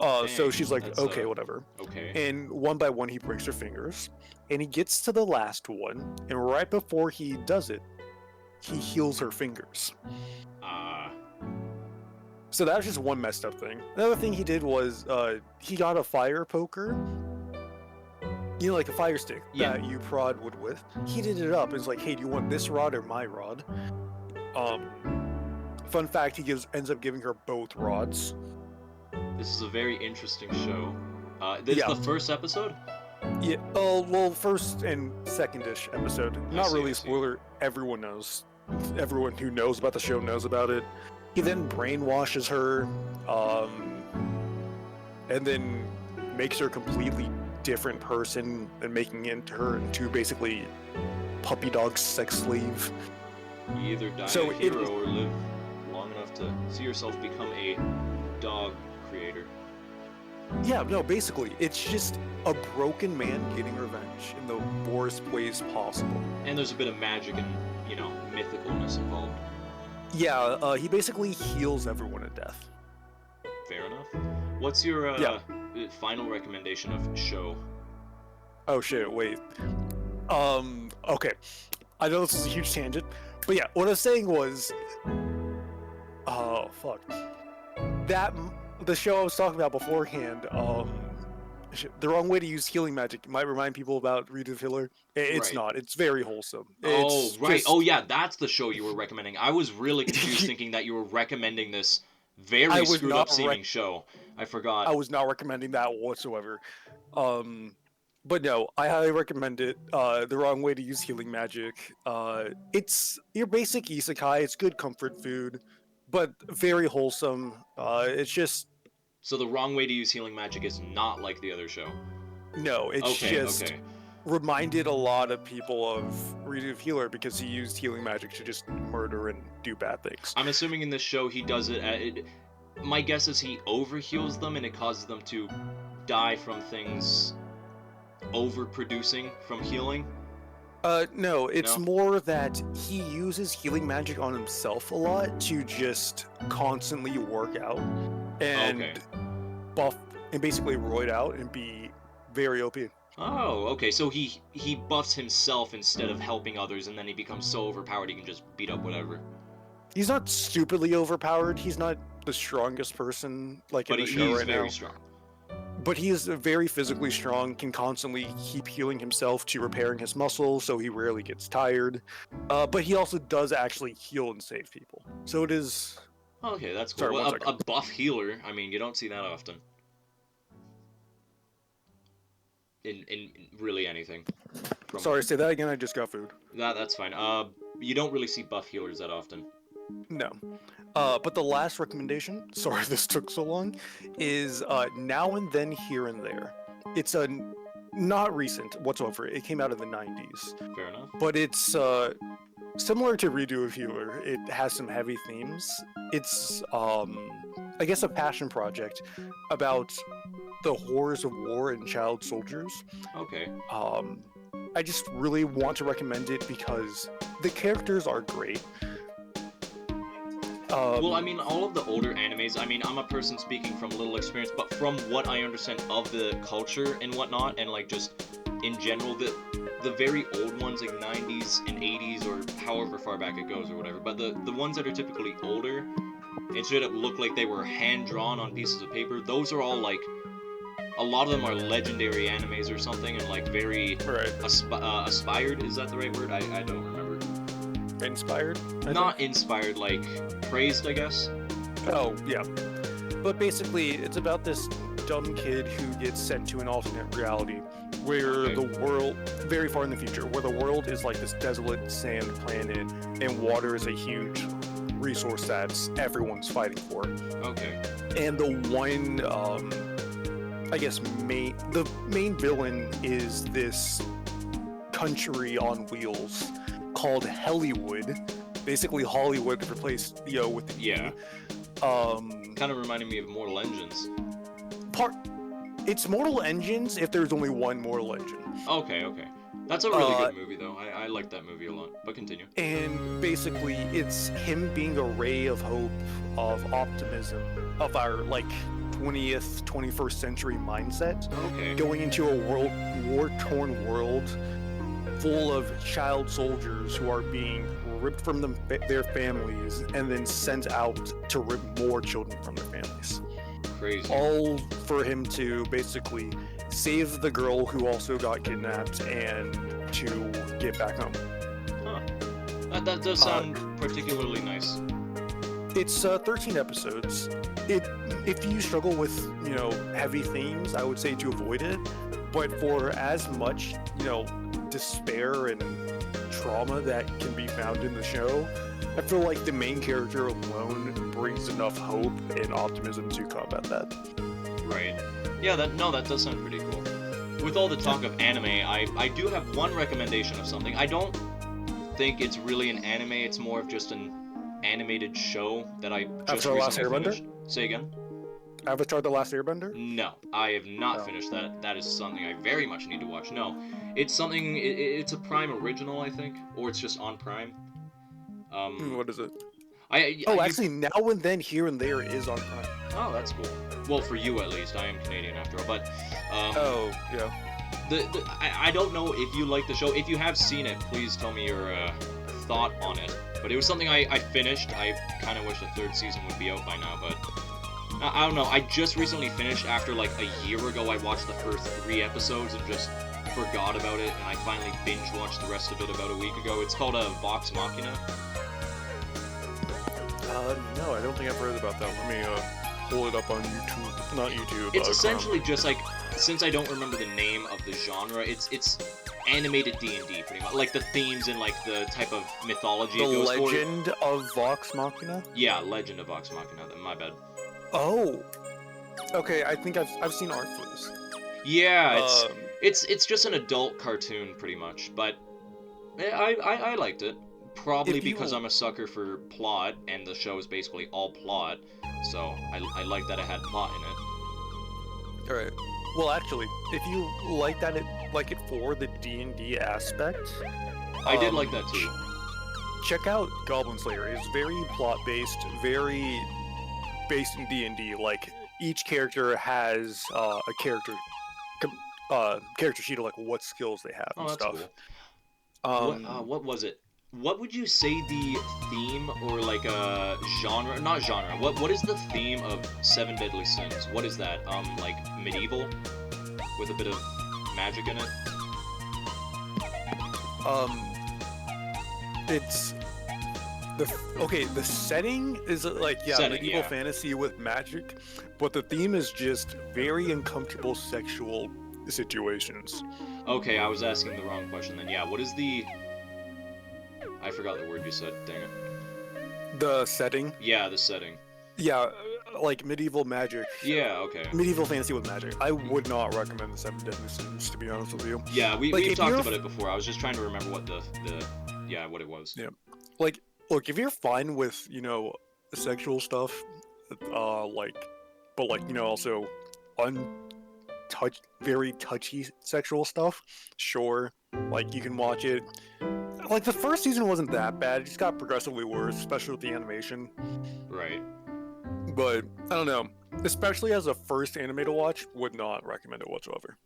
So Dang, she's like, that's okay, whatever. okay. And one by one, he breaks her fingers. And he gets to the last one. And right before he does it, he heals her fingers. Ah, So that was just one messed up thing. Another thing he did was he got a fire poker, you know, like a fire stick yeah. that you prod wood with. Heated it up. It's like, hey, do you want this rod or my rod? Um, Fun fact: ends up giving her both rods. This is a very interesting show. This is Yeah, the first episode? yeah. Oh well, first and second-ish episode. Not I really a see. spoiler. Everyone knows. Everyone who knows about the show knows about it. He then brainwashes her, and then makes her a completely different person and making her into basically puppy dog sex slave. You either die So a hero or live long enough to see yourself become a dog creator. Yeah, no, basically, it's just a broken man getting revenge in the worst ways possible. And there's a bit of magic and, mythicalness involved. Yeah, he basically heals everyone to death. Fair enough. What's your final recommendation of show? Oh shit, wait. Okay. I know this is a huge tangent, but yeah, what I was saying was, oh fuck, the show I was talking about beforehand. The wrong way to use healing magic might remind people about Rita the Healer. It's Right. not. It's very wholesome. Oh, It's right. just... Oh, yeah, that's the show you were recommending. I was really confused thinking that you were recommending this very I was screwed not up seeming show. I forgot. I was not recommending that whatsoever. But no, I highly recommend it. The wrong way to use healing magic. It's your basic isekai. It's good comfort food, but very wholesome. It's just So the wrong way to use healing magic is not like the other show. no. It's Okay, just okay. reminded a lot of people of Rita the Healer because he used healing magic to just murder and do bad things. I'm assuming in this show he does it. My guess is he overheals them and it causes them to die from things overproducing from healing. No, it's No? more that he uses healing magic on himself a lot to just constantly work out and Okay. buff and basically roid out and be very OP. Oh, okay. So he buffs himself instead of helping others, and then he becomes so overpowered he can just beat up whatever. He's not stupidly overpowered. He's not the strongest person like But in the show he's right very now. strong. But he is very physically strong, can constantly keep healing himself to repairing his muscles, so he rarely gets tired. But he also does actually heal and save people. So it is... Okay, that's cool. Sorry, Well, one a second. buff healer. I mean, you don't see that often. In really anything. Sorry, say that again. I just got food. That's fine. You don't really see buff healers that often. No. But the last recommendation, sorry this took so long, is Now and Then Here and There. It's not recent whatsoever. It came out in the 90s. Fair enough. But it's similar to Redo of Healer. It has some heavy themes. It's, I guess, a passion project about the horrors of war and child soldiers. Okay. I just really want to recommend it because the characters are great. Well, I mean, all of the older animes, I mean, I'm a person speaking from little experience, but from what I understand of the culture and whatnot, and like just in general, the very old ones, like 90s and 80s, or however far back it goes or whatever, but the ones that are typically older, and straight up look like they were hand-drawn on pieces of paper, those are all like, a lot of them are legendary animes or something, and like very Right. aspired, is that the right word? I don't remember. Inspired? I Not inspired, like praised, I guess. think? Oh, yeah. But basically, it's about this dumb kid who gets sent to an alternate reality where Okay. the world, very far in the future, where the world is like this desolate sand planet and water is a huge resource that's everyone's fighting for. Okay. And the one, I guess, the main villain is this country on wheels called Hollywood. Basically, Hollywood replaced the O with the E. Yeah. Kind of reminded me of Mortal Engines. It's Mortal Engines if there's only one Mortal Engine. Okay, okay. That's a really good movie, though. I like that movie a lot. But continue. And basically, it's him being a ray of hope, of optimism, of our, like, 20th, 21st century mindset, Okay. going into a war-torn world full of child soldiers who are being ripped from their families and then sent out to rip more children from their families. Crazy. All for him to basically save the girl who also got kidnapped and to get back home. Huh. That does sound particularly nice. It's 13 episodes. If you struggle with, heavy themes, I would say to avoid it. But for as much, despair and trauma that can be found in the show, I feel like the main character alone brings enough hope and optimism to combat that. Right. Yeah, that does sound pretty cool. With all the talk of anime, I do have one recommendation of something. I don't think it's really an anime, it's more of just an animated show that I just Avatar: The Last recently Airbender? finished. Say again? Avatar: The Last Airbender? No, I have not No. finished that. That is something I very much need to watch. No, it's something. It's a Prime original, I think, or it's just on Prime. What is it? You- Actually, Now and Then, Here and There is on Prime. Oh, that's cool. Well, for you at least. I am Canadian after all. But Yeah. I don't know if you like the show. If you have seen it, please tell me your thought on it. But it was something I finished. I kind of wish the third season would be out by now, but I don't know. I just recently finished after like a year ago. I watched the first 3 episodes and just forgot about it, and I finally binge watched the rest of it about a week ago. It's called Vox Machina. No, I don't think I've heard about that. Let me pull it up on YouTube. Not YouTube. It's essentially just like, since I don't remember the name of the genre, it's animated D&D pretty much, like the themes and like the type of mythology it The goes for. Legend of Vox Machina? Yeah, Legend of Vox Machina. My bad. Oh. Okay, I think I've seen art for this. Yeah, it's just an adult cartoon pretty much, but I liked it. Probably because I'm a sucker for plot, and the show is basically all plot, so I like that it had plot in it. Alright. Well, actually, if you like it for the D&D aspect, I did like that too. check out Goblin Slayer. It's very plot-based, very based in D&D. Like, each character has a character sheet of like what skills they have and Oh, that's stuff. cool. What was it? What would you say the theme or like a genre? Not genre. What is the theme of Seven Deadly Sins? What is that? Like medieval, with a bit of magic in it. It's the setting is like medieval fantasy with magic, but the theme is just very uncomfortable sexual situations. Okay, I was asking the wrong question then. Yeah, what is the... I forgot the word you said, dang it. The setting? Yeah, the setting. Yeah, like medieval magic. Yeah, okay. Medieval fantasy with magic. I would not recommend the Seven Deadly Sins, to be honest with you. Yeah, we've talked about it before. I was just trying to remember what what it was. Yeah. Like, look, if you're fine with, sexual stuff, also very touchy sexual stuff, sure, like, you can watch it. Like, the first season wasn't that bad, it just got progressively worse, especially with the animation. Right. But, I don't know, especially as a first anime to watch, would not recommend it whatsoever.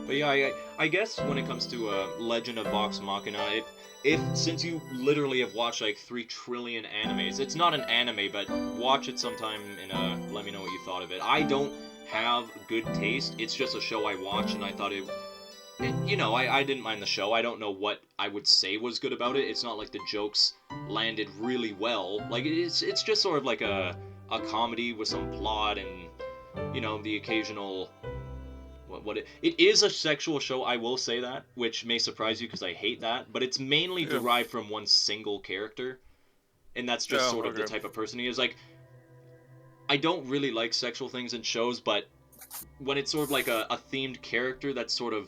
But yeah, I guess when it comes to Legend of Vox Machina, if since you literally have watched like 3 trillion animes, it's not an anime, but watch it sometime and let me know what you thought of it. I don't have good taste. It's just a show I watch, and I thought I didn't mind the show. I don't know what I would say was good about it. It's not like the jokes landed really well. Like it's just sort of like a comedy with some plot and the occasional. It is a sexual show, I will say that, which may surprise you because I hate that, but it's mainly derived from one single character, and that's just sort of the type of person he is. Like, I don't really like sexual things in shows, but when it's sort of like a themed character that sort of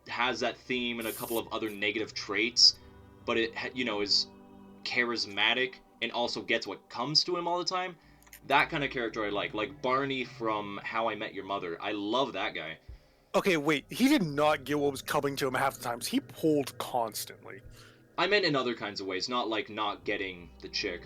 has that theme and a couple of other negative traits, but it is charismatic and also gets what comes to him all the time, that kind of character I like Barney from How I Met Your Mother. I love that guy. Okay, wait, he did not get what was coming to him half the times. He pulled constantly. I meant in other kinds of ways, not like not getting the chick.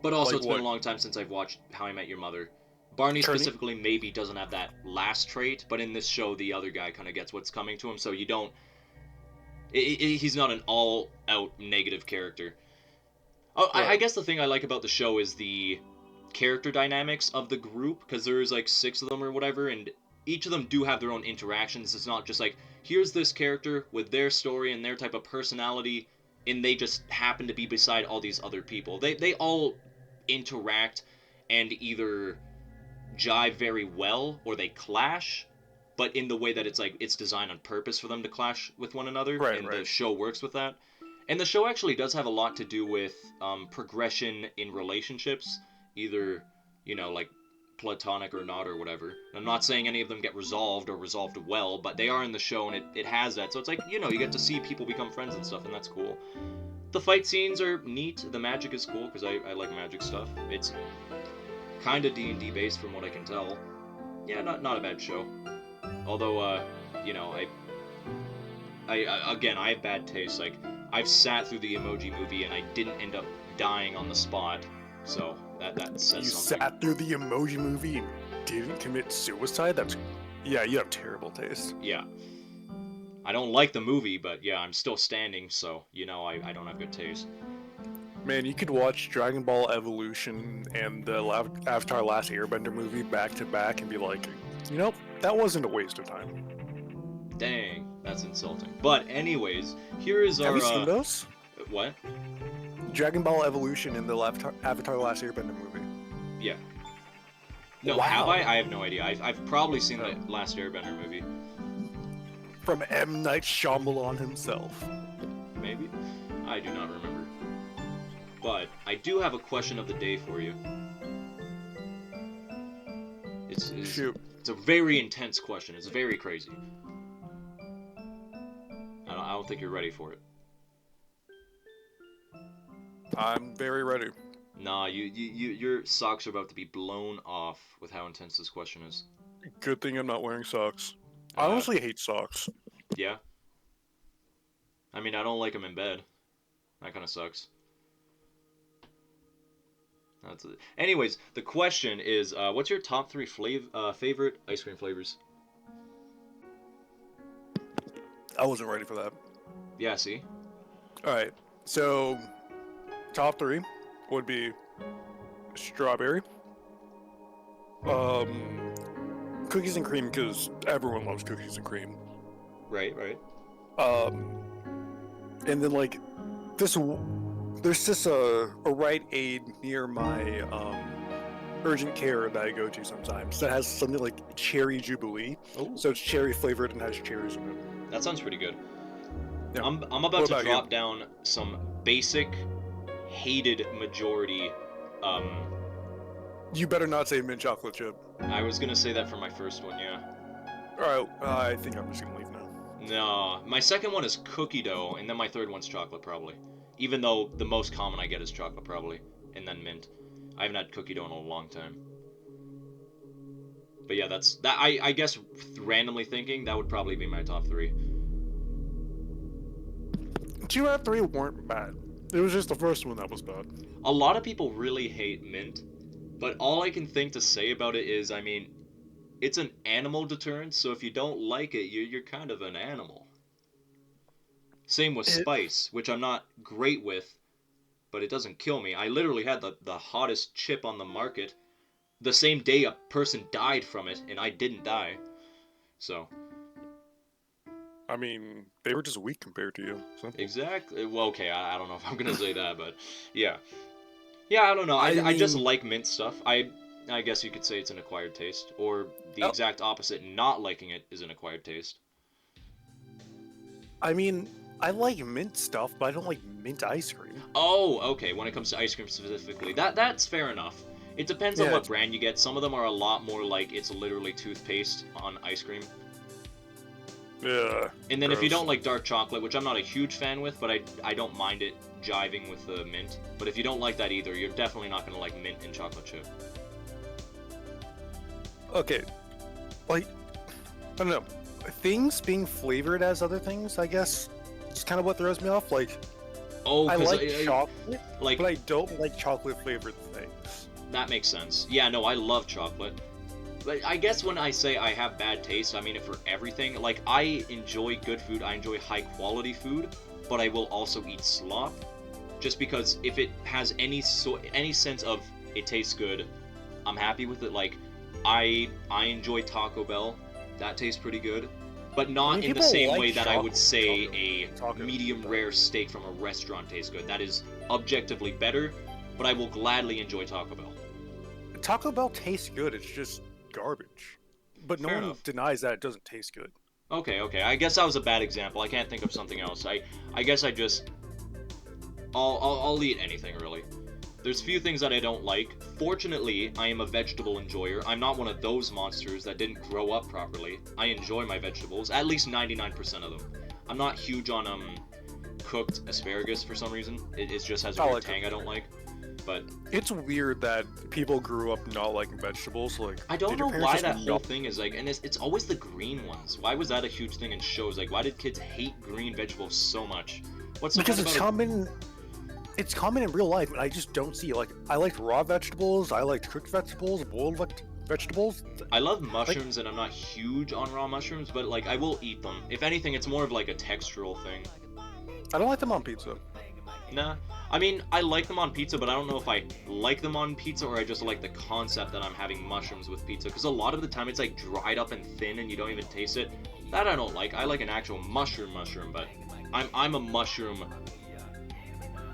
But also, Like it's been what? a long time since I've watched How I Met Your Mother. Barney Turning? specifically maybe doesn't have that last trait, but in this show, the other guy kind of gets what's coming to him, so you don't. He's not an all-out negative character. Oh, I Right. guess the thing I like about the show is the character dynamics of the group, because there's like 6 of them or whatever, and each of them do have their own interactions. It's not just like, here's this character with their story and their type of personality, and they just happen to be beside all these other people. They all interact and either jive very well or they clash, but in the way that it's like it's designed on purpose for them to clash with one another, Right. and the Right. show works with that. And the show actually does have a lot to do with progression in relationships, either like platonic or not or whatever. I'm not saying any of them get resolved or resolved well, but they are in the show and it has that. So it's like, you get to see people become friends and stuff, and that's cool. The fight scenes are neat. The magic is cool because I like magic stuff. It's kind of D&D based from what I can tell. Yeah, not a bad show. Although, you know, again, I have bad taste. Like, I've sat through the Emoji Movie and I didn't end up dying on the spot, so that says You something. sat through the Emoji Movie and didn't commit suicide? That's yeah. You have terrible taste. Yeah, I don't like the movie, but yeah, I'm still standing, so I don't have good taste. Man, you could watch Dragon Ball Evolution and the Avatar: Last Airbender movie back to back and be like, that wasn't a waste of time. Dang, that's insulting. But anyways, here is Have our you seen those? what? Dragon Ball Evolution and the Avatar: Last Airbender movie. Yeah. No, Wow. have I? I have no idea. I've probably seen Oh. the Last Airbender movie. From M. Night Shyamalan himself. Maybe? I do not remember. But I do have a question of the day for you. Shoot. It's a very intense question. It's very crazy. I don't think you're ready for it. I'm very ready. Nah, your socks are about to be blown off with how intense this question is. Good thing I'm not wearing socks. I honestly hate socks. Yeah? I mean, I don't like them in bed. That kind of sucks. That's it. Anyways, the question is, what's your top 3 favorite ice cream flavors? I wasn't ready for that. Yeah, see? Alright, so top 3 would be strawberry, cookies and cream, because everyone loves cookies and cream. Right. And then like there's just a Rite Aid near my urgent care that I go to sometimes that has something like cherry jubilee. Oh, So it's cherry flavored and has cherries in it. that sounds pretty good. Yeah. I'm about What to about drop you? down some basic, hated majority. You better not say mint chocolate chip. I was gonna say that for my first one, yeah. Alright, I think I'm just gonna leave now. No, my second one is cookie dough, and then my third one's chocolate probably. Even though the most common I get is chocolate probably, and then mint. I haven't had cookie dough in a long time. But yeah, that's that. I guess randomly thinking that would probably be my top 3. 2 out of 3 weren't bad. It was just the first one that was bad. A lot of people really hate mint, but all I can think to say about it is, I mean, it's an animal deterrent, so if you don't like it, you're kind of an animal. Same with It, spice, which I'm not great with, but it doesn't kill me. I literally had the hottest chip on the market the same day a person died from it, and I didn't die. So, I mean, they were just weak compared to you. Simple. exactly. Well, okay, I don't know if I'm gonna say that, but yeah. Yeah, I don't know. I just mean, like mint stuff. I guess you could say it's an acquired taste, or the oh, exact opposite. Not liking it is an acquired taste. I mean, I like mint stuff, but I don't like mint ice cream. Oh, okay. When it comes to ice cream specifically, that's fair enough. It depends on Yeah, what brand you get. Some of them are a lot more like it's literally toothpaste on ice cream. yeah. And then if you Gross. don't like dark chocolate, which I'm not a huge fan with, but I don't mind it jiving with the mint. But if you don't like that either, you're definitely not gonna like mint and chocolate chip. Okay, like, I don't know. Things being flavored as other things, I guess, is kind of what throws me off. Like, Oh, I because like chocolate, like but I don't like chocolate flavored That makes sense. Yeah, no, I love chocolate. But I guess when I say I have bad taste, I mean it for everything. Like, I enjoy good food, I enjoy high quality food, but I will also eat slop. Just because if it has any sense of it tastes good, I'm happy with it. Like, I enjoy Taco Bell. That tastes pretty good. But I not mean, in the people same like way that I would say a taco. medium rare steak from a restaurant tastes good. That is objectively better, but I will gladly enjoy Taco Bell. Taco Bell tastes good. It's just garbage. But no Fair one enough. denies that it doesn't taste good. Okay, okay. I guess that was a bad example. I can't think of something else. I guess I just I'll eat anything really. There's few things that I don't like. Fortunately, I am a vegetable enjoyer. I'm not one of those monsters that didn't grow up properly. I enjoy my vegetables, at least 99% of them. I'm not huge on cooked asparagus for some reason. It just has a I weird like tang I don't like. But It's weird that people grew up not liking vegetables. Like, I don't did know your parents why just that whole not? thing is like, and it's always the green ones. Why was that a huge thing in shows? Like, why did kids hate green vegetables so much? What's so Because bad it's about it? common. It's common in real life, and I just don't see it. Like, I liked raw vegetables. I liked cooked vegetables, boiled vegetables. I love Like, mushrooms, and I'm not huge on raw mushrooms, but like I will eat them. If anything, it's more of like a textural thing. I don't like them on pizza. Nah, I mean I like them on pizza, but I don't know if I like them on pizza or I just like the concept that I'm having mushrooms with pizza. Because a lot of the time it's like dried up and thin, and you don't even taste it. That I don't like. I like an actual mushroom, but I'm a mushroom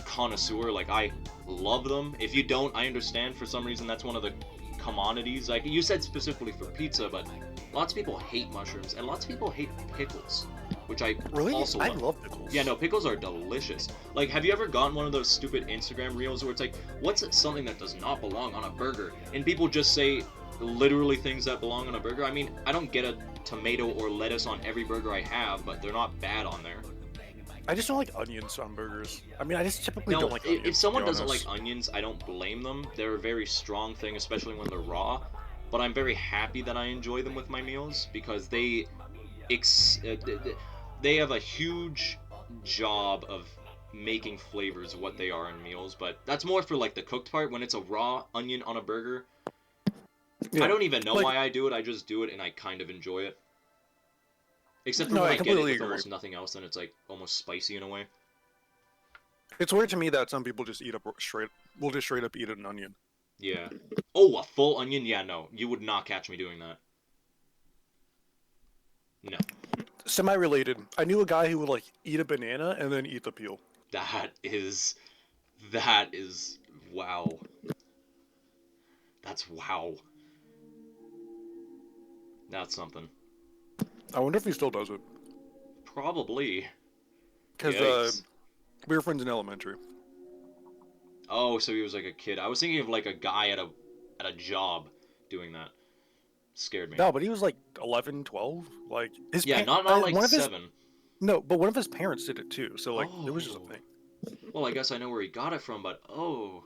connoisseur. Like, I love them. If you don't, I understand. For some reason, that's one of the commodities. Like you said specifically for pizza, but lots of people hate mushrooms and lots of people hate pickles, which I Really? also I love. love pickles. Yeah, no, pickles are delicious. Like, have you ever gotten one of those stupid Instagram reels where it's like, what's something that does not belong on a burger? And people just say literally things that belong on a burger. I mean, I don't get a tomato or lettuce on every burger I have, but they're not bad on there. I just don't like onions on burgers. I mean, I just typically No, don't like onions. if To be someone doesn't like honest. onions, I don't blame them. They're a very strong thing, especially when they're raw. But I'm very happy that I enjoy them with my meals because they have a huge job of making flavors what they are in meals. But that's more for like the cooked part. When it's a raw onion on a burger, I Yeah. don't even know Like, why I do it. I just do it and I kind of enjoy it. Except for no, when I I get it completely with agree. almost nothing else, then it's like almost spicy in a way. It's weird to me that some people just will just straight up eat an onion. Yeah. Oh, a full onion? Yeah, no. You would not catch me doing that. No. Semi-related. I knew a guy who would like eat a banana and then eat the peel. That is that is wow. That's wow. That's something. I wonder if he still does it. Probably. Because Yikes. we were friends in elementary. Oh, so he was like a kid. I was thinking of like a guy at a job doing that. Scared me. No, but he was like 11, 12. Like Yeah, not like one of his 7. no, but one of his parents did it too. So like it was just a Oh. thing. Well, I guess I know where he got it from, but oh,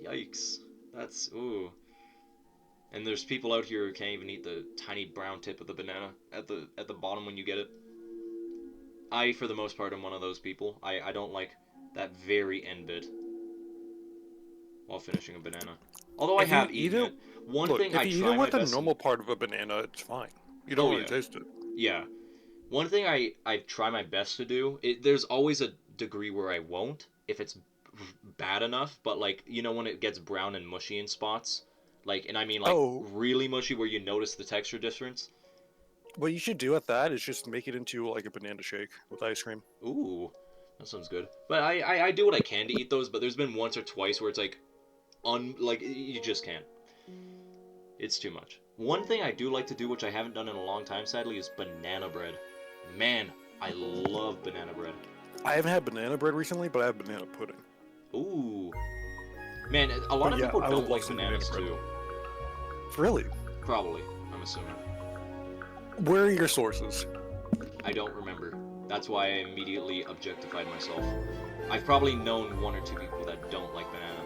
yikes. That's ooh. And there's people out here who can't even eat the tiny brown tip of the banana at the bottom when you get it. I, for the most part, am one of those people. I don't like that very end bit while finishing a banana. Although I If you have eat eaten it, it. One look, thing if I you eat it try my with the best. normal part of a banana, it's fine. You don't Oh really yeah, taste it. yeah. One thing I try my best to do. There's always a degree where I won't if it's bad enough. But like when it gets brown and mushy in spots, like and I mean like Oh, really mushy where you notice the texture difference. what you should do at that is just make it into like a banana shake with ice cream. Ooh, that sounds good. But I do what I can to eat those. But there's been once or twice where it's like like you just can't. It's too much. One thing I do like to do, which I haven't done in a long time, sadly, is banana bread. Man, I love banana bread. I haven't had banana bread recently, but I have banana pudding. Ooh, man, a lot But of yeah, people I would don't love like some banana bananas bread. too. Really? Probably, I'm assuming. Where are your sources? I don't remember. That's why I immediately objectified myself. I've probably known one or two people that don't like banana.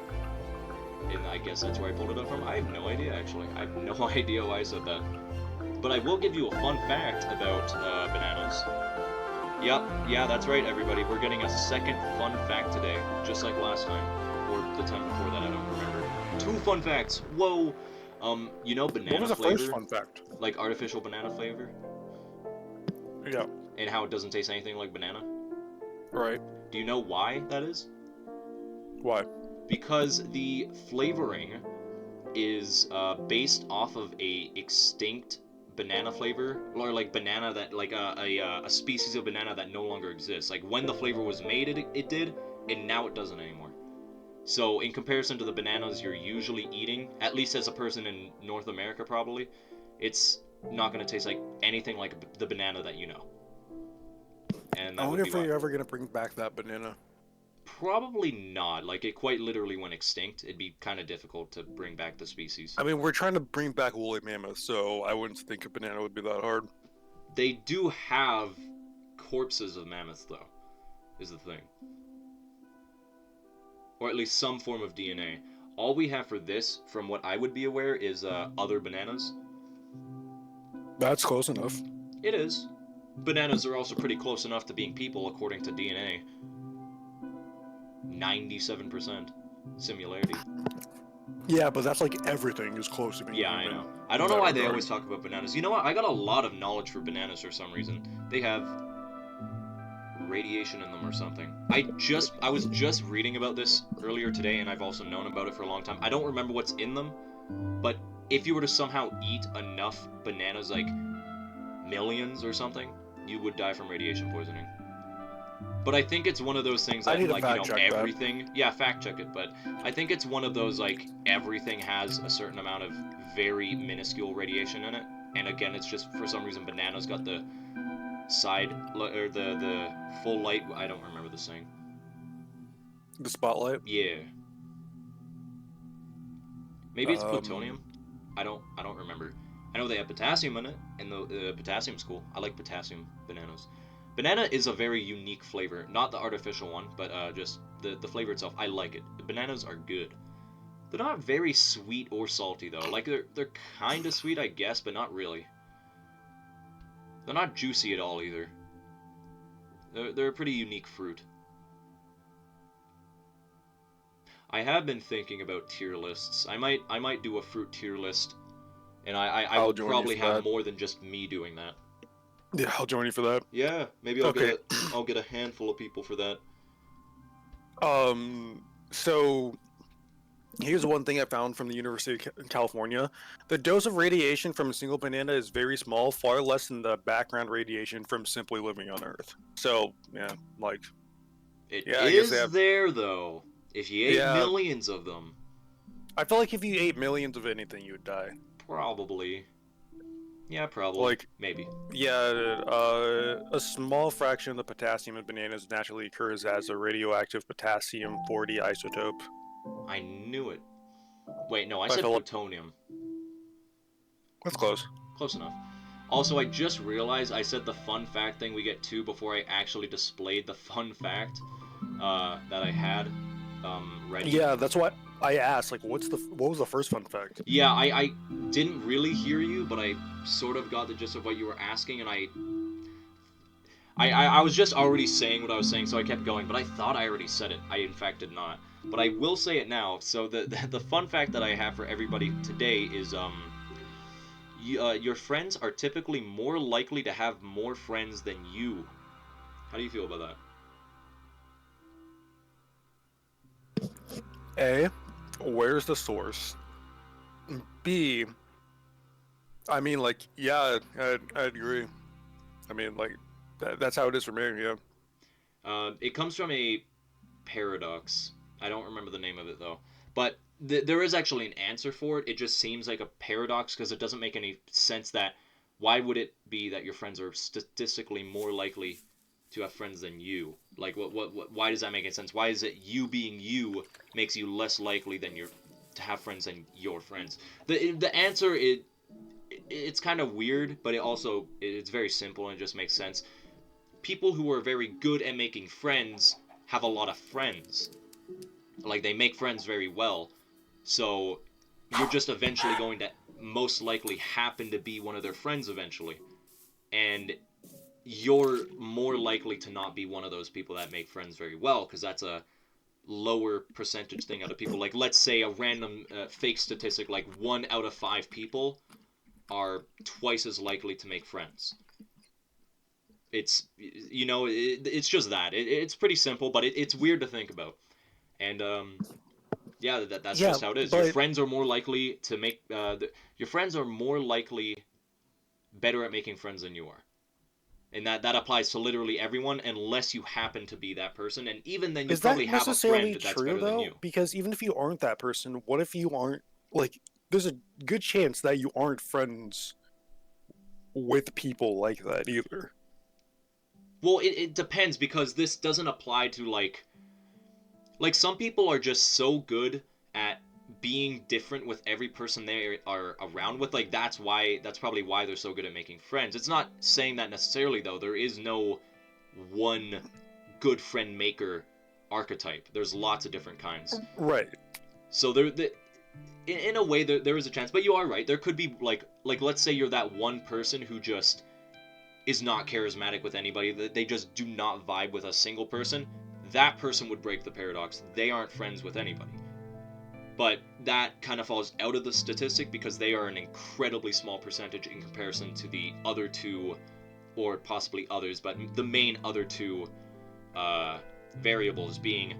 And I guess that's where I pulled it up from. I have no idea, actually. I have no idea why I said that. But I will give you a fun fact about bananas. Yep, yeah, that's right, everybody. We're getting a second fun fact today, just like last time. Or the time before that, I don't remember. 2 fun facts. Whoa. You know What banana was the first flavor? fun fact? Like artificial banana flavor? Yeah. And how it doesn't taste anything like banana? Right. Do you know why that is? Why? Because the flavoring is based off of a extinct banana flavor, or like banana that like a species of banana that no longer exists. Like when the flavor was made, it did, and now it doesn't anymore. So in comparison to the bananas you're usually eating, at least as a person in North America probably, it's not going to taste like anything like the banana that you know. And I that would wonder be if why. we're ever gonna bring back that banana. Probably not. Like it quite literally went extinct. It'd be kind of difficult to bring back the species. I mean, we're trying to bring back woolly mammoths, so I wouldn't think a banana would be that hard. They do have corpses of mammoths though, is the thing. Or at least some form of DNA. All we have for this, from what I would be aware, is other bananas. That's close enough. It is. Bananas are also pretty close enough to being people according to DNA. 97% similarity. Yeah, but that's like everything is close to being Yeah, I human know. I in don't know that why they regard. always talk about bananas. You know what? I got a lot of knowledge for bananas for some reason. They have radiation in them or something. I was just reading about this earlier today, and I've also known about it for a long time. I don't remember what's in them, but if you were to somehow eat enough bananas, like millions or something, you would die from radiation poisoning. But I think it's one of those things I that, need to like, you fact know, check that. everything. Yeah, fact check it. But I think it's one of those, like, everything has a certain amount of very minuscule radiation in it. And again, it's just for some reason bananas got the side or the full light. I don't remember the saying. The spotlight. Yeah, maybe it's Um, plutonium. I don't remember. I know they have potassium in it, and the potassium's cool. I like potassium bananas. Banana is a very unique flavor, not the artificial one, but just the flavor itself. I like it. The bananas are good. They're not very sweet or salty though. Like they're kind of sweet, I guess, but not really. They're not juicy at all either. They're a pretty unique fruit. I have been thinking about tier lists. I might do a fruit tier list, and I I'll will join you probably for have that. more than just me doing that. Yeah, I'll join you for that. Yeah, maybe Okay. I'll get a handful of people for that. So here's one thing I found from the University of California. The dose of radiation from a single banana is very small, far less than the background radiation from simply living on Earth. So, yeah, like, It yeah, I guess they is have. there though. If you ate Yeah, millions of them, I feel like if you ate millions of anything, you would die. probably. Yeah, probably. Like, Maybe. yeah, a small fraction of the potassium in bananas naturally occurs as a radioactive potassium 40 isotope. I knew it. Wait, no, I I said feel like plutonium. that's close. Close enough. Also, I just realized I said the fun fact thing we get to before I actually displayed the fun fact that I had ready. Yeah, that's why I asked. Like, what was the first fun fact? Yeah, I didn't really hear you, but I sort of got the gist of what you were asking, and I was just already saying what I was saying, so I kept going, but I thought I already said it. I, in fact, did not. But I will say it now. So the fun fact that I have for everybody today is, your friends are typically more likely to have more friends than you. How do you feel about that? A, where's the source? B, I mean, like, yeah, I'd agree. I mean, like, that's how it is for me. Yeah. It comes from a paradox. I don't remember the name of it though. But there is actually an answer for it. It just seems like a paradox because it doesn't make any sense that why would it be that your friends are statistically more likely to have friends than you? Like why does that make any sense? Why is it you being you makes you less likely than your to have friends than your friends? The answer it's kind of weird, but it's very simple and it just makes sense. People who are very good at making friends have a lot of friends. Like they make friends very well. So you're just eventually going to most likely happen to be one of their friends eventually. And you're more likely to not be one of those people that make friends very well because that's a lower percentage thing out of people. Like, let's say a random fake statistic, like 1 out of 5 people are twice as likely to make friends. It's, it's just that. It's pretty simple, but it's weird to think about. And yeah, that's Yeah, just how it is. Your but friends are more likely to make your friends are more likely better at making friends than you are. And that applies to literally everyone unless you happen to be that person, and even then you is probably that have a necessarily friend that's true better than though? you. Because even if you aren't that person, what if you aren't like? There's a good chance that you aren't friends with people like that either. Well, it depends, because this doesn't apply to like some people are just so good at being different with every person they are around with. Like, that's probably why they're so good at making friends. It's not saying that necessarily, though. There is no one good friend maker archetype. There's lots of different kinds. Right. So in a way there is a chance, but you are right. There could be like let's say you're that one person who just is not charismatic with anybody. That they just do not vibe with a single person. That person would break the paradox. They aren't friends with anybody. But that kind of falls out of the statistic because they are an incredibly small percentage in comparison to the other two, or possibly others, but the main other two uh, variables being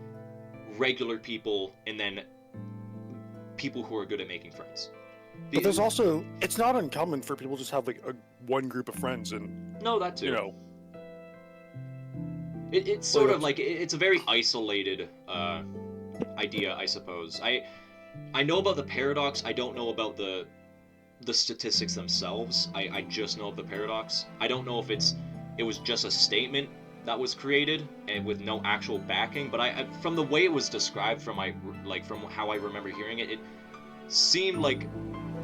regular people and then people who are good at making friends. But there's also, it's not uncommon for people to just have like one group of friends and, No, that too. you know, it's sort of like it's a very isolated idea, I suppose. I know about the paradox. I don't know about the statistics themselves. I just know of the paradox. I don't know if it was just a statement that was created and with no actual backing. But I from the way it was described, from how I remember hearing it, it seemed like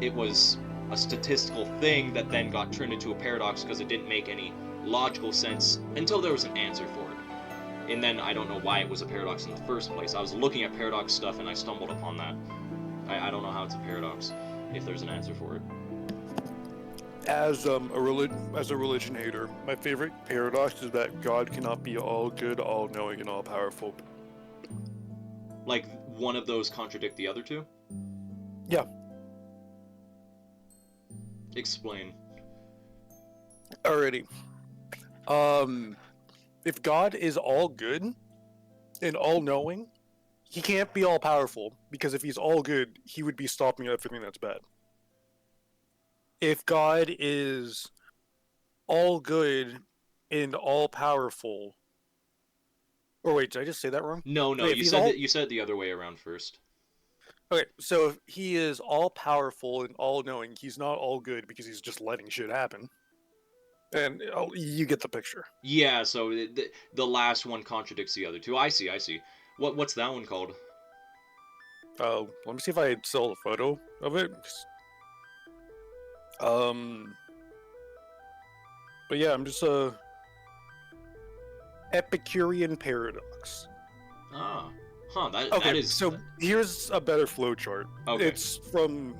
it was a statistical thing that then got turned into a paradox because it didn't make any logical sense until there was an answer for it. And then I don't know why it was a paradox in the first place. I was looking at paradox stuff and I stumbled upon that. I don't know how it's a paradox if there's an answer for it. As a religion hater, my favorite paradox is that God cannot be all good, all knowing, and all powerful. Like, one of those contradict the other two? Yeah. Explain. Alrighty. If God is all good and all knowing, he can't be all powerful, because if he's all good, he would be stopping everything that's bad. If God is all good and all powerful, or wait, did I just say that wrong? No, Wait, you said it the other way around first. Okay, so if he is all powerful and all knowing, he's not all good because he's just letting shit happen. And you get the picture. Yeah, so the last one contradicts the other two. I see. What's that one called? Let me see if I saw a photo of it. But yeah, I'm just Epicurean paradox. Ah, huh. Okay, that is. so here's a better flowchart. Okay. It's from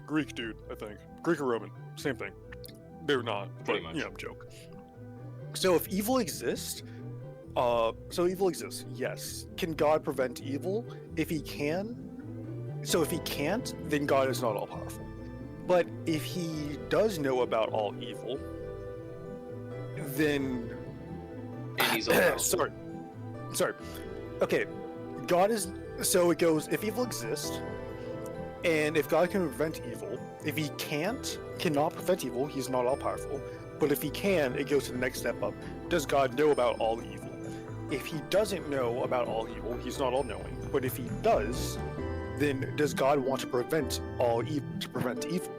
Greek dude, I think. Greek or Roman, same thing. They're not, Pretty but much. you know, joke. So if evil exists, yes. Can God prevent evil? If he can, so if he can't, then God is not all powerful. But if he does know about all evil, then And he's all powerful. sorry. Okay, God is, so it goes, if evil exists, and if God can prevent evil, if he cannot prevent evil, he's not all powerful. But if he can, it goes to the next step up. Does God know about all evil? If he doesn't know about all evil, he's not all knowing. But if he does, then does God want to prevent all evil?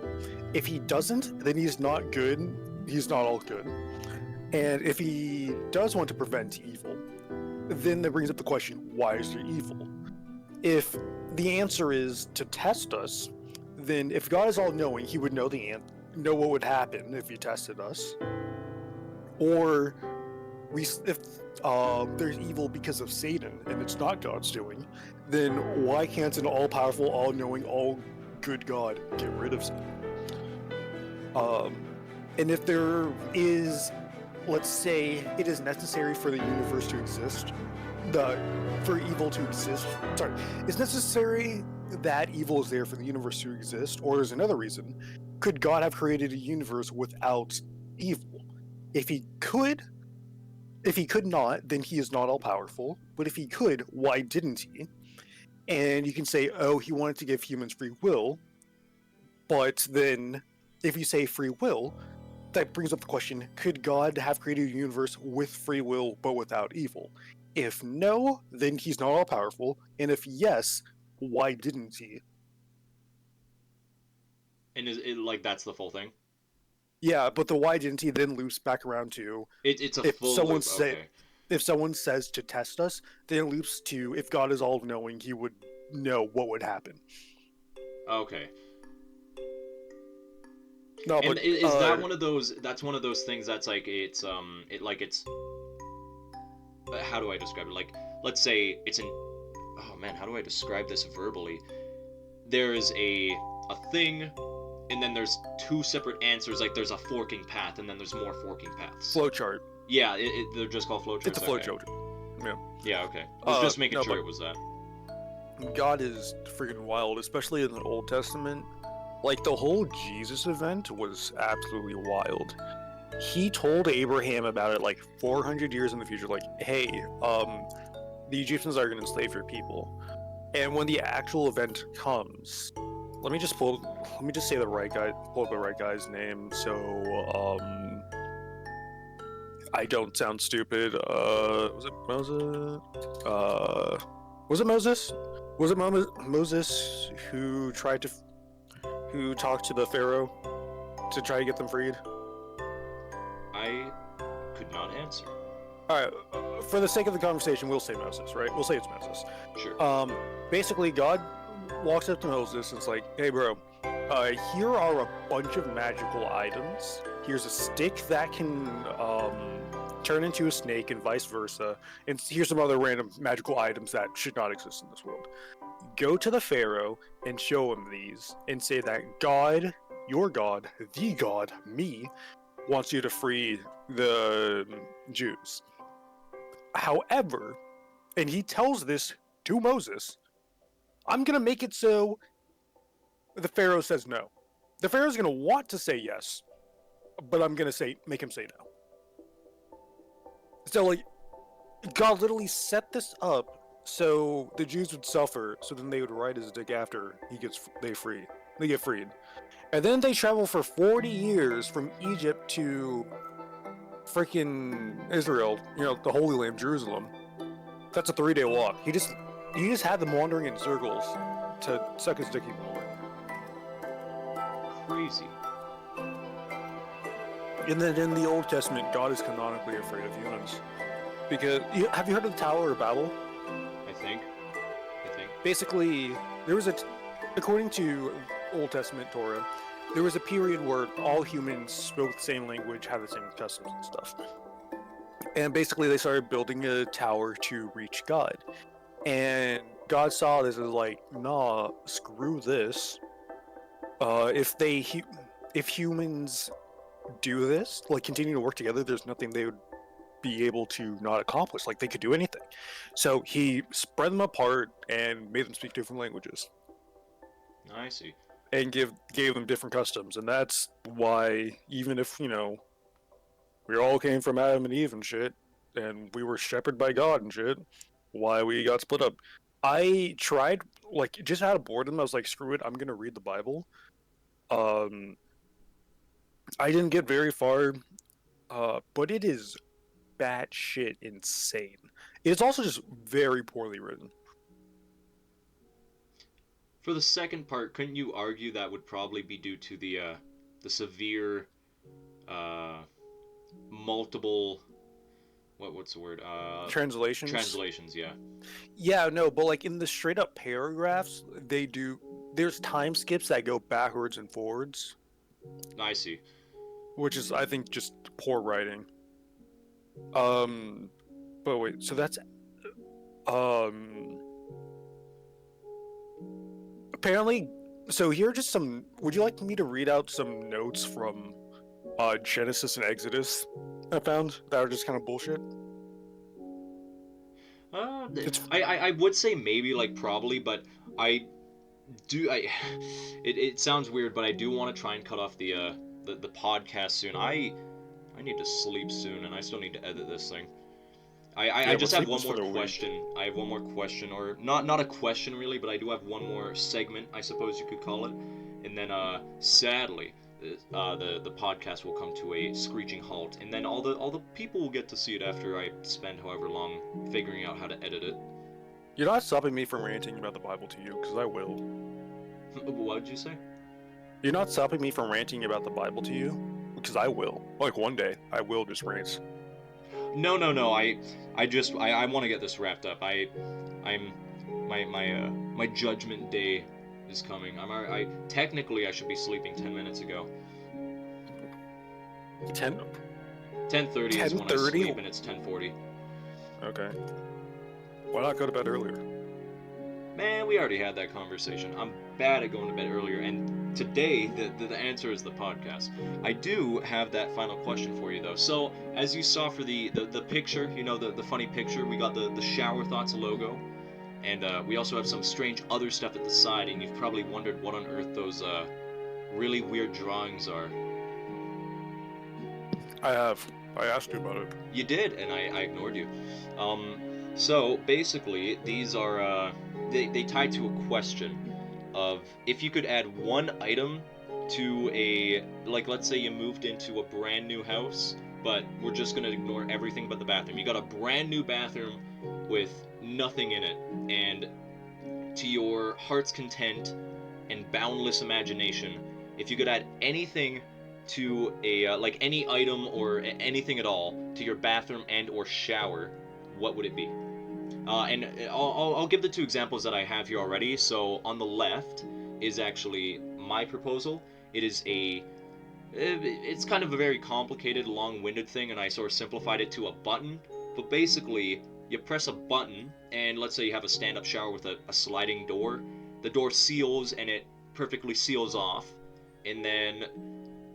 If he doesn't, then he's not good. He's not all good. And if he does want to prevent evil, then that brings up the question: why is there evil? If the answer is to test us, then if God is all-knowing, he would know know what would happen if he tested us. Or if there's evil because of Satan and it's not God's doing, then why can't an all-powerful, all-knowing, all-good God get rid of Satan? And if there is, let's say, it is necessary for the universe to exist, for evil to exist. Sorry, it's necessary that evil is there for the universe to exist, or there's another reason. Could God have created a universe without evil? If he could, if he could not, then he is not all powerful. But if he could, why didn't he? And you can say, oh, he wanted to give humans free will. But then, if you say free will, that brings up the question, could God have created a universe with free will but without evil? If no, then he's not all powerful. And if yes, why didn't he? And is it like that's the full thing? Yeah, but the why didn't he then loops back around to It's a if full someone loop. Okay. if someone says to test us, then it loops to if God is all knowing, he would know what would happen. Okay. No, And but is that one of those? That's one of those things that's like it's how do I describe it? Like, let's say it's an. Oh man, how do I describe this verbally? There is a thing, and then there's two separate answers. Like there's a forking path, and then there's more forking paths. flowchart. Yeah, they're just called flowcharts. It's a okay. flowchart. Yeah. Yeah, okay. I was just making no, sure but it was that. God is freaking wild, especially in the Old Testament. Like the whole Jesus event was absolutely wild. He told Abraham about it like 400 years in the future, like, hey, the Egyptians are going to enslave your people. And when the actual event comes, let me just say the right guy, pull up the right guy's name, so I don't sound stupid. Was it Moses? Was it Moses? Was it Moses who talked to the Pharaoh to try to get them freed? I could not answer. All right, for the sake of the conversation, we'll say Moses, right? We'll say it's Moses. Sure. Basically, God walks up to Moses and it's like, hey, bro, here are a bunch of magical items. Here's a stick that can turn into a snake and vice versa. And here's some other random magical items that should not exist in this world. Go to the Pharaoh and show him these and say that God, your God, the God, me, wants you to free the Jews. However, and he tells this to Moses, I'm going to make it so the Pharaoh says no. The Pharaoh's going to want to say yes, but I'm going to make him say no. So, like, God literally set this up so the Jews would suffer, so then they would ride his dick after they get freed. And then they travel for 40 years from Egypt to freaking Israel, the Holy Land, Jerusalem. That's a 3-day walk. He just had them wandering in circles to suck his dick even more. Crazy. And then in the Old Testament, God is canonically afraid of humans. Because, have you heard of the Tower of Babel? I think. Basically, according to Old Testament Torah, there was a period where all humans spoke the same language, had the same customs and stuff. And basically they started building a tower to reach God. And God saw this as like, nah, screw this. If humans do this, like continue to work together, there's nothing they would be able to not accomplish. Like they could do anything. So he spread them apart and made them speak different languages. I see. And gave them different customs. And that's why, even if, we all came from Adam and Eve and shit, and we were shepherded by God and shit, why we got split up. I tried, like, just out of boredom, I was like, screw it, I'm gonna read the Bible. I didn't get very far, but it is batshit insane. It's also just very poorly written. For the second part, couldn't you argue that would probably be due to the severe, multiple, what's the word? Translations? Translations, yeah. Yeah, no, but like in the straight up paragraphs, there's time skips that go backwards and forwards. I see. Which is, I think, just poor writing. But wait, so that's, apparently, so here are just some, would you like me to read out some notes from, Genesis and Exodus I found that are just kind of bullshit? It's I would say maybe, like, probably, but I do I it sounds weird, but I do want to try and cut off the podcast soon. I need to sleep soon, and I still need to edit this thing. I yeah, but just have sleep one is for more the weak. question. I have one more question, or not a question really, but I do have one more segment, I suppose you could call it. And then sadly, the podcast will come to a screeching halt, and then all the people will get to see it after I spend however long figuring out how to edit it. You're not stopping me from ranting about the Bible to you, because I will. What did you say? You're not stopping me from ranting about the Bible to you, because I will. Like one day, I will just rant. No. I want to get this wrapped up. I'm my judgment day is coming. I technically I should be sleeping 10 minutes ago. 10, 10:30 is when I 10:30? sleep, and it's 10:40. Okay. Why not go to bed earlier? Man, we already had that conversation. I'm bad at going to bed earlier, and today the answer is the podcast. I do have that final question for you though. So as you saw for the picture, the funny picture, we got the ShowerThots logo, and we also have some strange other stuff at the side, and you've probably wondered what on earth those really weird drawings are. I have. I asked you about it. You did, and I ignored you. So basically, these are they tie to a question of if you could add one item to like, let's say you moved into a brand new house, but we're just gonna ignore everything but the bathroom. You got a brand new bathroom with nothing in it, and to your heart's content and boundless imagination, if you could add anything to a like any item or anything at all to your bathroom and or shower, what would it be? And I'll give the two examples that I have here already. So on the left is actually my proposal. It is it's kind of a very complicated, long-winded thing, and I sort of simplified it to a button. But basically, you press a button, and let's say you have a stand-up shower with a sliding door. The door seals, and it perfectly seals off. And then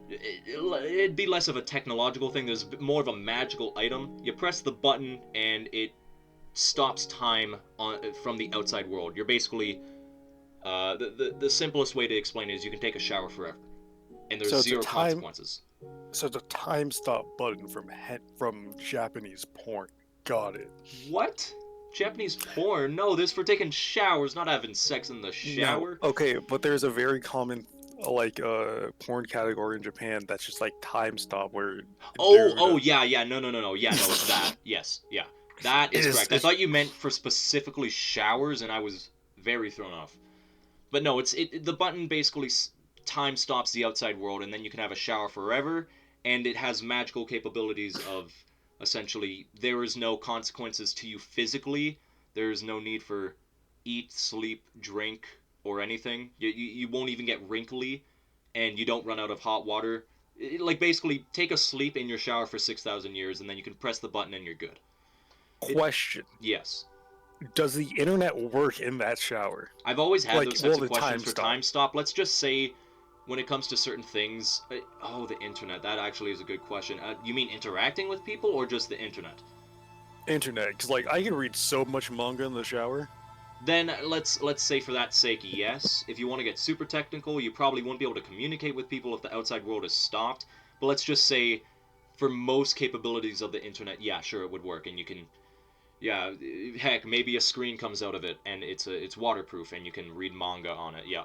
it'd be less of a technological thing. There's more of a magical item. You press the button, and it stops time from the outside world. You're basically the simplest way to explain it is you can take a shower forever, and there's So it's a zero time. consequences. So it's a time stop button from Japanese porn. Got it. What? Japanese porn? No, this for taking showers, not having sex in the No, shower. okay, but there's a very common like porn category in Japan that's just like time stop where Oh, yeah, no, yeah, no, it's that. Yes, yeah, that it is is correct. I thought you meant for specifically showers, and I was very thrown off. But no, the button basically time stops the outside world, and then you can have a shower forever, and it has magical capabilities of essentially there is no consequences to you physically. There is no need for eat, sleep, drink, or anything. You won't even get wrinkly, and you don't run out of hot water. Like basically, take a sleep in your shower for 6,000 years, and then you can press the button and you're good. question. Yes. Does the internet work in that shower? I've always had Like, those types will of the questions time for stop? time stop. Let's just say, when it comes to certain things, oh, the internet. That actually is a good question. You mean interacting with people or just the internet? Internet, because like I can read so much manga in the shower. Then let's say for that sake, yes. If you want to get super technical, you probably won't be able to communicate with people if the outside world is stopped. But let's just say, for most capabilities of the internet, yeah, sure, it would work, and you can, yeah, heck, maybe a screen comes out of it and it's waterproof and you can read manga on it. Yeah.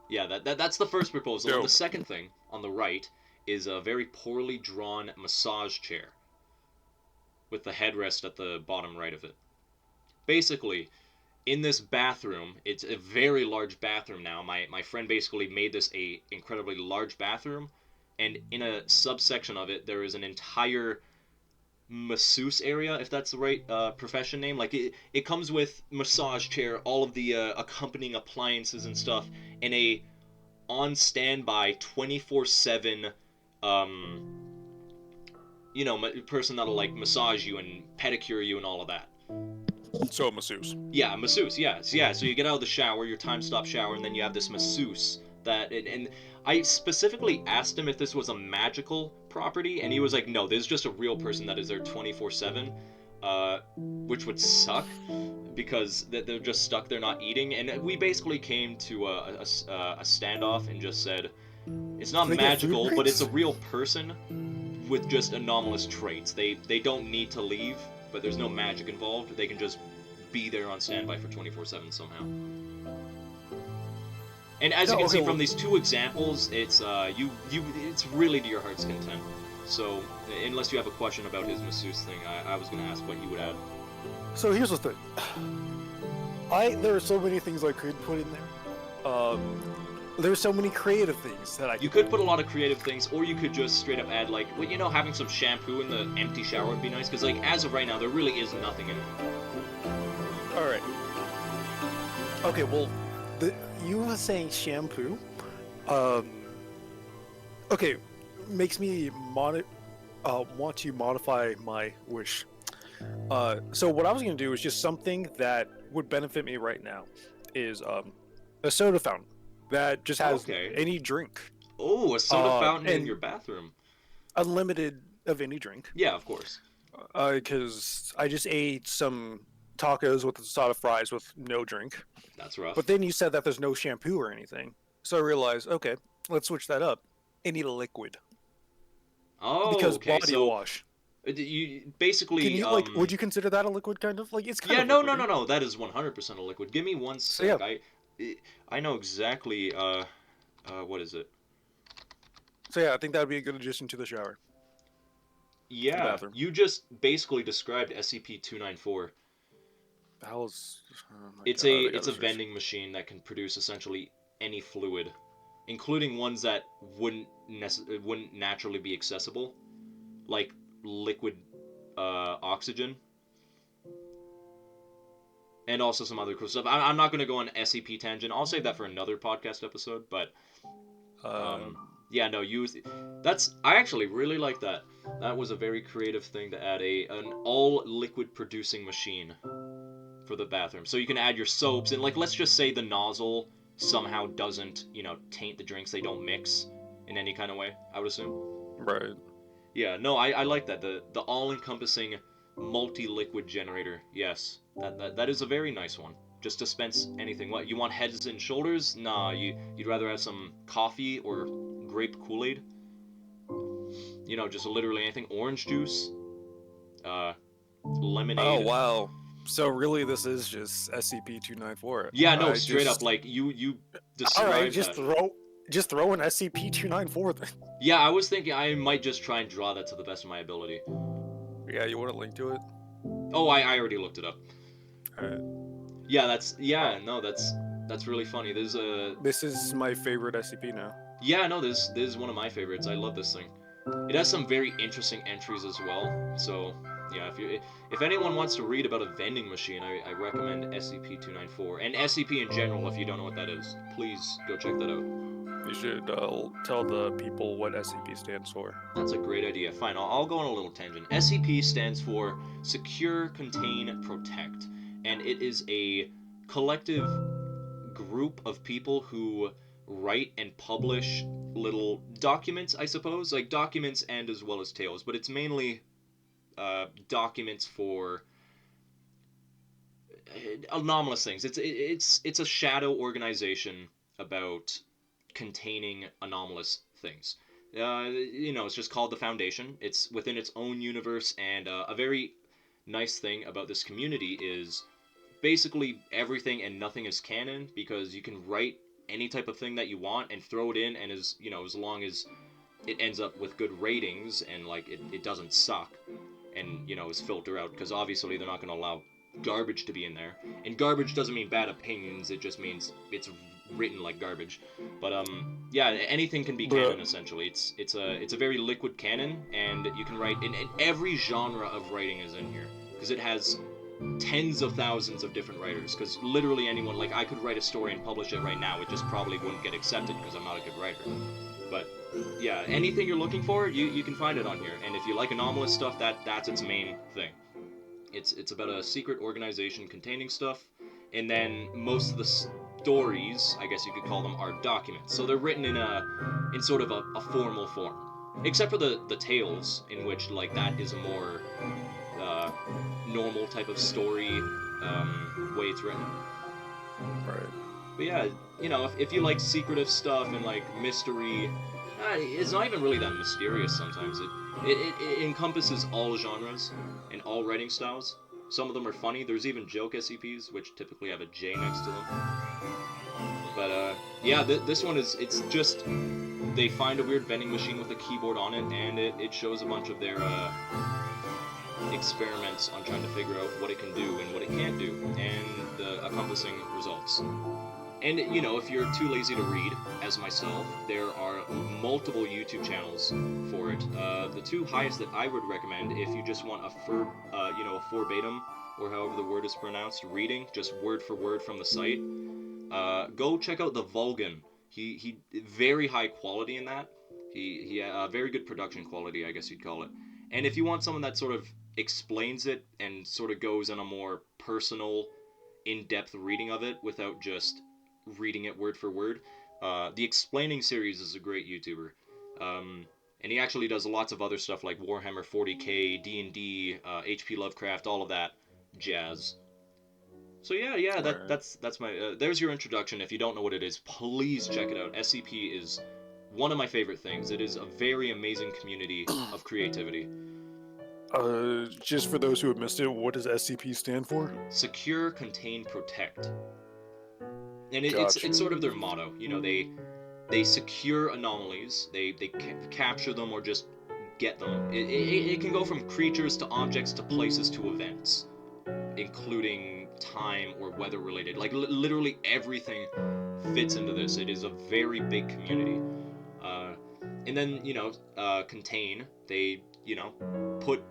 Yeah, that's the first proposal. And the Dope. second thing on the right is a very poorly drawn massage chair with the headrest at the bottom right of it. Basically, in this bathroom, it's a very large bathroom now. My friend basically made this a incredibly large bathroom, and in a subsection of it, there is an entire masseuse area, if that's the right profession name. Like it comes with massage chair, all of the accompanying appliances and stuff, and a on standby 24/7 um person that'll like massage you and pedicure you and all of that. So masseuse. Yeah, masseuse. Yeah. So you get out of the shower, your time stop shower, and then you have this masseuse and I specifically asked him if this was a magical property, and he was like, no, this is just a real person that is there 24/7. which would suck because they're just stuck there not eating. And we basically came to a standoff and just said, it's not Do they get food magical, but it's a breaks? real person with just anomalous traits. They don't need to leave, but there's no magic involved. They can just be there on standby for 24/7 somehow. And as you No, can okay, see from well, these two examples, it's really to your heart's content. So unless you have a question about his masseuse thing, I was gonna ask what you would add. so here's the thing. There are so many things I could put in there. There's so many creative things that I You could could put a lot of creative things, or you could just straight up add like, well, having some shampoo in the empty shower would be nice, because like as of right now, there really is nothing in it. All right. Okay, well, you were saying shampoo. Um, okay, makes me want to modify my wish. So what I was gonna do is just something that would benefit me right now, is a soda fountain that just has Okay. any drink, Oh, a soda fountain in your and bathroom. unlimited of any drink. Yeah, of course. Because I just ate some tacos with asada fries with no drink. That's rough. But then you said that there's no shampoo or anything. So I realized, okay, let's switch that up. I need a liquid. Oh, Because okay. body So wash. you Can basically you, like, would you consider that a liquid kind of? Like, it's kind Yeah, of no, no, liquidy. no, no. That is 100% a liquid. Give me one So yeah, sec. I know exactly. What is it? I think that would be a good addition to the shower, to the Yeah, bathroom. you just basically described SCP-294. How's, oh my It's a god, I it's gotta a search. vending machine that can produce essentially any fluid, including ones that wouldn't naturally be accessible, like liquid oxygen, and also some other cool stuff. I'm not going to go on SCP tangent. I'll save that for another podcast episode. But Um, um, yeah, no, use that's I actually really like that. That was a very creative thing to add an all liquid producing machine for the bathroom. So you can add your soaps and like let's just say the nozzle somehow doesn't, taint the drinks, they don't mix in any kind of way, I would assume. right. Yeah, no, I like that. The all-encompassing multi-liquid generator. Yes. That is a very nice one. Just dispense anything. What, you want heads and shoulders? Nah, you'd rather have some coffee or grape Kool-Aid? Just literally anything. Orange juice, uh Oh lemonade. wow. So really, this is just SCP-294. Yeah, no, I straight up just like you all right. described that. Just throw an SCP-294 then. Yeah, I was thinking I might just try and draw that to the best of my ability. Yeah, you want to link to it? Oh, I already looked it up. Alright. Yeah, no, that's really funny. There's a This is my favorite SCP now. Yeah, no, this is one of my favorites. I love this thing. It has some very interesting entries as well. So yeah, if anyone wants to read about a vending machine, I recommend SCP-294 and SCP in general. If you don't know what that is, please go check that out. You should tell the people what SCP stands for. That's a great idea. Fine, I'll go on a little tangent. SCP stands for Secure, Contain, Protect, and it is a collective group of people who write and publish little documents, I suppose, like documents and as well as tales, but it's mainly documents for anomalous things. It's a shadow organization about containing anomalous things. It's just called the Foundation. It's within its own universe, and a very nice thing about this community is basically everything and nothing is canon because you can write any type of thing that you want and throw it in, and as long as it ends up with good ratings and like it doesn't suck and is filter out, because obviously they're not going to allow garbage to be in there. And garbage doesn't mean bad opinions, it just means it's written like garbage. But yeah, anything can be Bro, canon essentially. It's a very liquid canon, and you can write in every genre of writing is in here because it has tens of thousands of different writers, because literally anyone, like I could write a story and publish it right now, it just probably wouldn't get accepted because I'm not a good writer. But yeah, anything you're looking for, you can find it on here. And if you like anomalous stuff, that's its main thing. It's about a secret organization containing stuff, and then most of the stories, I guess you could call them, are documents. So they're written in sort of a formal form, except for the tales, in which like that is a more normal type of story way it's written. Right. But yeah, you know, if you like secretive stuff and like mystery, it's not even really that mysterious sometimes. It encompasses all genres and all writing styles. Some of them are funny. There's even joke SCPs, which typically have a J next to them. But yeah, this one is, it's just, they find a weird vending machine with a keyboard on it, and it shows a bunch of their experiments on trying to figure out what it can do and what it can't do, and the encompassing results. And, you know, if you're too lazy to read, as myself, there are multiple YouTube channels for it. The two highest that I would recommend, if you just want a verbatim, or however the word is pronounced, reading, just word for word from the site, go check out the Vulgan. He very high quality in that. He very good production quality, I guess you'd call it. And if you want someone that sort of explains it and sort of goes on a more personal, in-depth reading of it without just reading it word for word, the Explaining series is a great YouTuber. And he actually does lots of other stuff like Warhammer 40k, D&D, HP Lovecraft, all of that jazz. So yeah, Right. that's my. There's your introduction. If you don't know what it is, please check it out. SCP is one of my favorite things. It is a very amazing community of creativity. Just for those who have missed it, what does SCP stand for? Secure, contain, protect. And it's Gotcha. sort of their motto. You know, they secure anomalies. They capture them or just get them. It can go from creatures to objects to places to events, including time or weather related. Like literally everything fits into this. It is a very big community. Uh, and then contain. They put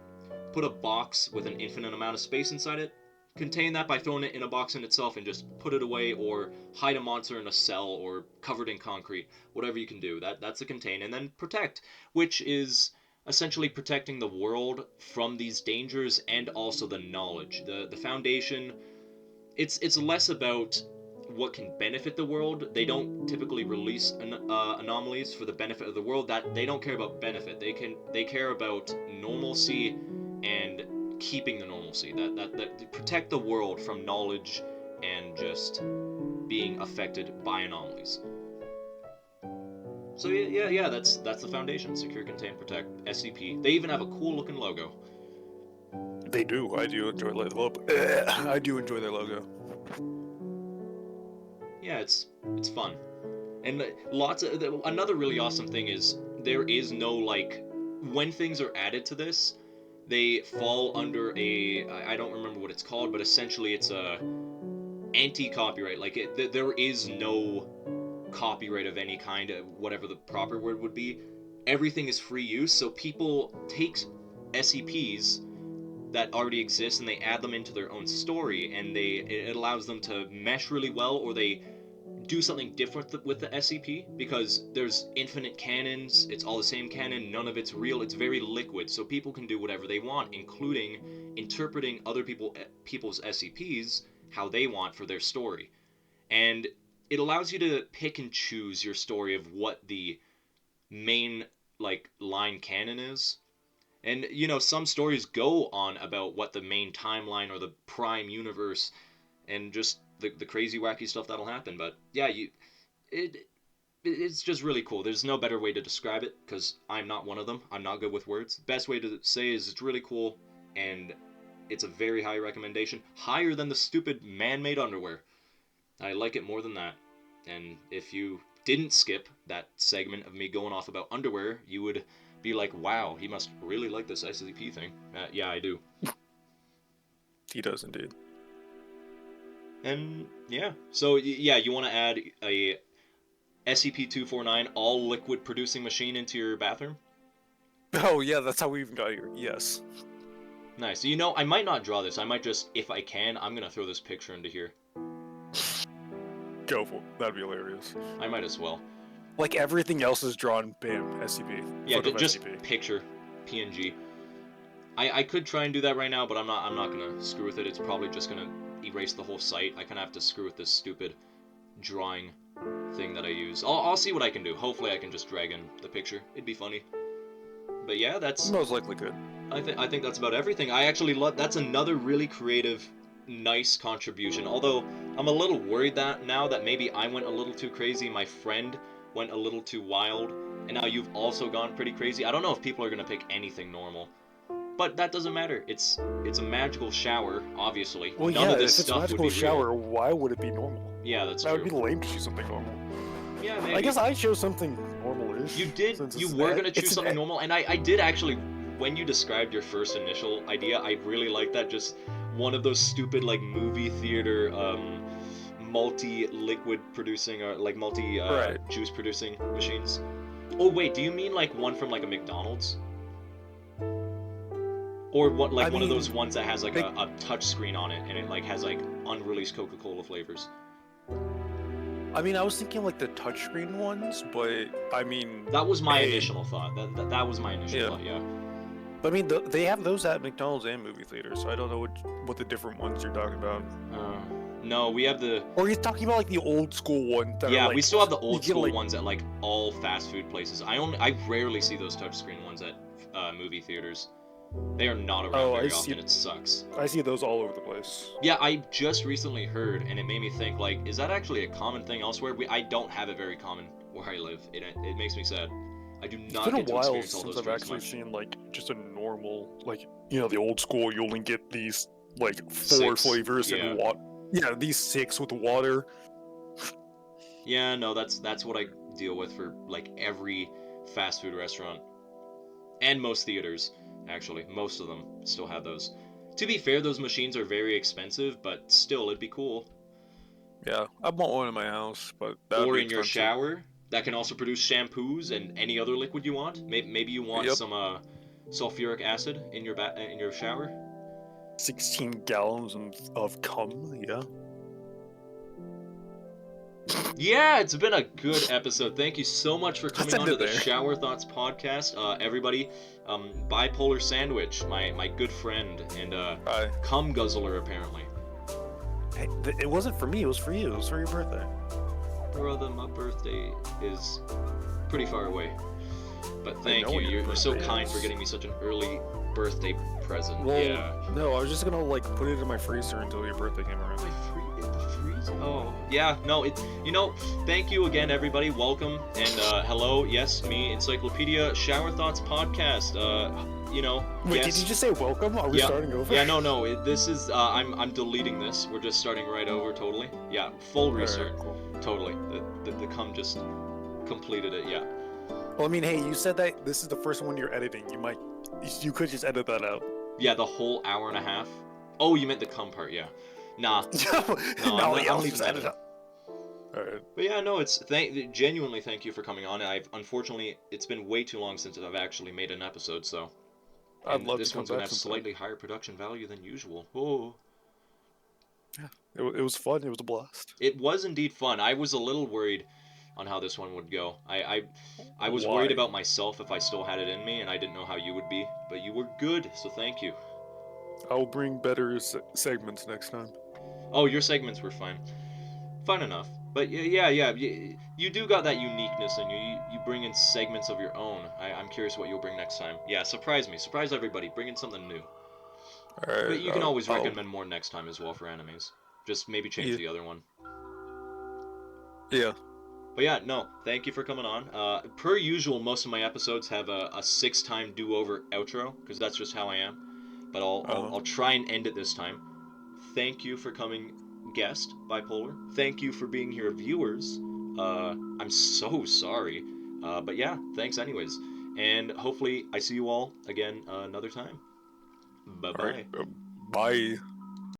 put a box with an infinite amount of space inside it. Contain that by throwing it in a box in itself and just put it away, or hide a monster in a cell or covered in concrete. Whatever you can do. That's a contain. And then protect, which is essentially protecting the world from these dangers and also the knowledge. The foundation, it's less about what can benefit the world. They don't typically release anomalies for the benefit of the world. That they don't care about benefit. They care about normalcy and keeping the normalcy. That protect the world from knowledge and just being affected by anomalies. So yeah. That's the foundation. Secure, contain, protect. SCP. They even have a cool looking logo. They do. I do enjoy the logo. I do enjoy their logo. Yeah, it's fun. And lots of another really awesome thing is there is no like, when things are added to this, they fall under a, I don't remember what it's called, but essentially it's a anti-copyright. Like there is no copyright of any kind, whatever the proper word would be. Everything is free use, so people take SCPs that already exist and they add them into their own story, and it allows them to mesh really well, or they do something different with the SCP, because there's infinite canons. It's all the same canon. None of it's real. It's very liquid, so people can do whatever they want, including interpreting other people's SCPs how they want for their story. And it allows you to pick and choose your story of what the main like line canon is. And some stories go on about what the main timeline or the prime universe and just the crazy wacky stuff that'll happen. But yeah, it it's just really cool. There's no better way to describe it, because I'm not one of them. I'm not good with words. Best way to say is it's really cool, and it's a very high recommendation. Higher than the stupid man-made underwear. I like it more than that. And if you didn't skip that segment of me going off about underwear, you would be like, wow, he must really like this SCP thing. Yeah, I do. He does indeed. And yeah, so yeah, you want to add a SCP-249 all liquid producing machine into your bathroom? Oh yeah, that's how we even got here. Yes. Nice. I might not draw this. I might just, if I can, I'm gonna throw this picture into here. Go for it. That'd be hilarious. I might as well. Like everything else is drawn, bam, SCP. Yeah, Photo of just SCP. picture, PNG. I could try and do that right now, but I'm not gonna screw with it. It's probably just gonna erase the whole site. I kind of have to screw with this stupid drawing thing that I use. I'll see what I can do. Hopefully I can just drag in the picture. It'd be funny. But yeah, that's Most likely could. I think that's about everything. I actually love that's another really creative, nice contribution. Although I'm a little worried that now that maybe I went a little too crazy, my friend went a little too wild, and now you've also gone pretty crazy. I don't know if people are gonna pick anything normal, but that doesn't matter. It's a magical shower, obviously. Well, None yeah, of this if it's a stuff would magical be real. shower, why would it be normal? Yeah, that's That would true. be lame to choose something normal. Yeah, I maybe. guess I chose something normal-ish. You did. Since You it's were gonna choose it's something normal, and I did actually. When you described your first initial idea, I really liked that. Just one of those stupid like movie theater multi-liquid producing or like multi right. juice producing machines. Oh wait, do you mean like one from like a McDonald's? Or what I like one of those mean, ones that has like they, a touch screen on it and it like has like unreleased Coca-Cola flavors? I was thinking like the touchscreen ones, but I mean, That was my hey, initial thought. That was my initial yeah. thought, yeah. But I mean, they have those at McDonald's and movie theaters, so I don't know what the different ones you're talking about. Uh, no, we have the Or you're talking about like the old school ones that are yeah, like we still have the you old get school like ones at like all fast food places. I rarely see those touchscreen ones at movie theaters. They are not around oh very often. It sucks. I see those all over the place. Yeah, I just recently heard, and it made me think like, is that actually a common thing elsewhere? I don't have it very common where I live. It makes me sad. I do It's not been a get to while experience all since those I've drinks actually much. seen like just a normal like the old school. You only get these like 4 Six, flavors yeah. and water. Yeah, these 6 with water. Yeah, no, that's what I deal with for like every fast food restaurant and most theaters. Actually, most of them still have those. To be fair, those machines are very expensive, but still, it'd be cool. Yeah, I want one in my house, but that would Or be in your expensive. shower, that can also produce shampoos and any other liquid you want. Maybe you want Yep, some sulfuric acid in your shower. 16 gallons of cum. Yeah. Yeah, it's been a good episode. Thank you so much for Let's coming end on to it the there. Shower Thoughts podcast. Everybody, Bipolar Sandwich, my good friend, and Bye. cum guzzler, apparently. Hey, it wasn't for me. It was for you. It was for your birthday. Brother, my birthday is pretty far away. But thank know you. when your You're so birthday kind for is. getting me such an early birthday present. Well, Yeah. no, I was just gonna like put it in my freezer until your birthday came around. Oh, yeah, no, thank you again, everybody. Welcome, and hello, yes, me, Encyclopedia Shower Thoughts Podcast. Wait, yes. did you just say welcome? Are we Yeah. starting over? Yeah, no, this is, I'm deleting this. We're just starting right over, totally. Yeah, full restart. Alright, cool. Totally. The cum just completed it, yeah. Well, I mean, hey, you said that this is the first one you're editing. You could just edit that out. Yeah, the whole hour and a half. Oh, you meant the cum part, yeah. Nah. no, I'm yeah, leaving just that edit in. out. Alright. But yeah, no, genuinely thank you for coming on. Unfortunately, it's been way too long since I've actually made an episode, so. I'd And love this to come one's gonna back have sometime. slightly higher production value than usual. Oh. Yeah, it was fun. It was a blast. It was indeed fun. I was a little worried on how this one would go. I was Why? worried about myself if I still had it in me, and I didn't know how you would be. But you were good, so thank you. I'll bring better segments next time. Oh, your segments were fine. Fun enough. But yeah, you do got that uniqueness in you. You bring in segments of your own. I'm curious what you'll bring next time. Yeah, surprise me. Surprise everybody. Bring in something new. Alright. But you can always recommend more next time as well for animes. Just maybe change Yeah. the other one. Yeah. But yeah, no, thank you for coming on. Per usual, most of my episodes have a 6-time do-over outro, because that's just how I am. But I'll try and end it this time. Thank you for coming, guest, Bipolar. Thank you for being here, viewers. I'm so sorry. But yeah, thanks anyways. And hopefully I see you all again another time. Bye-bye. Alright. Bye.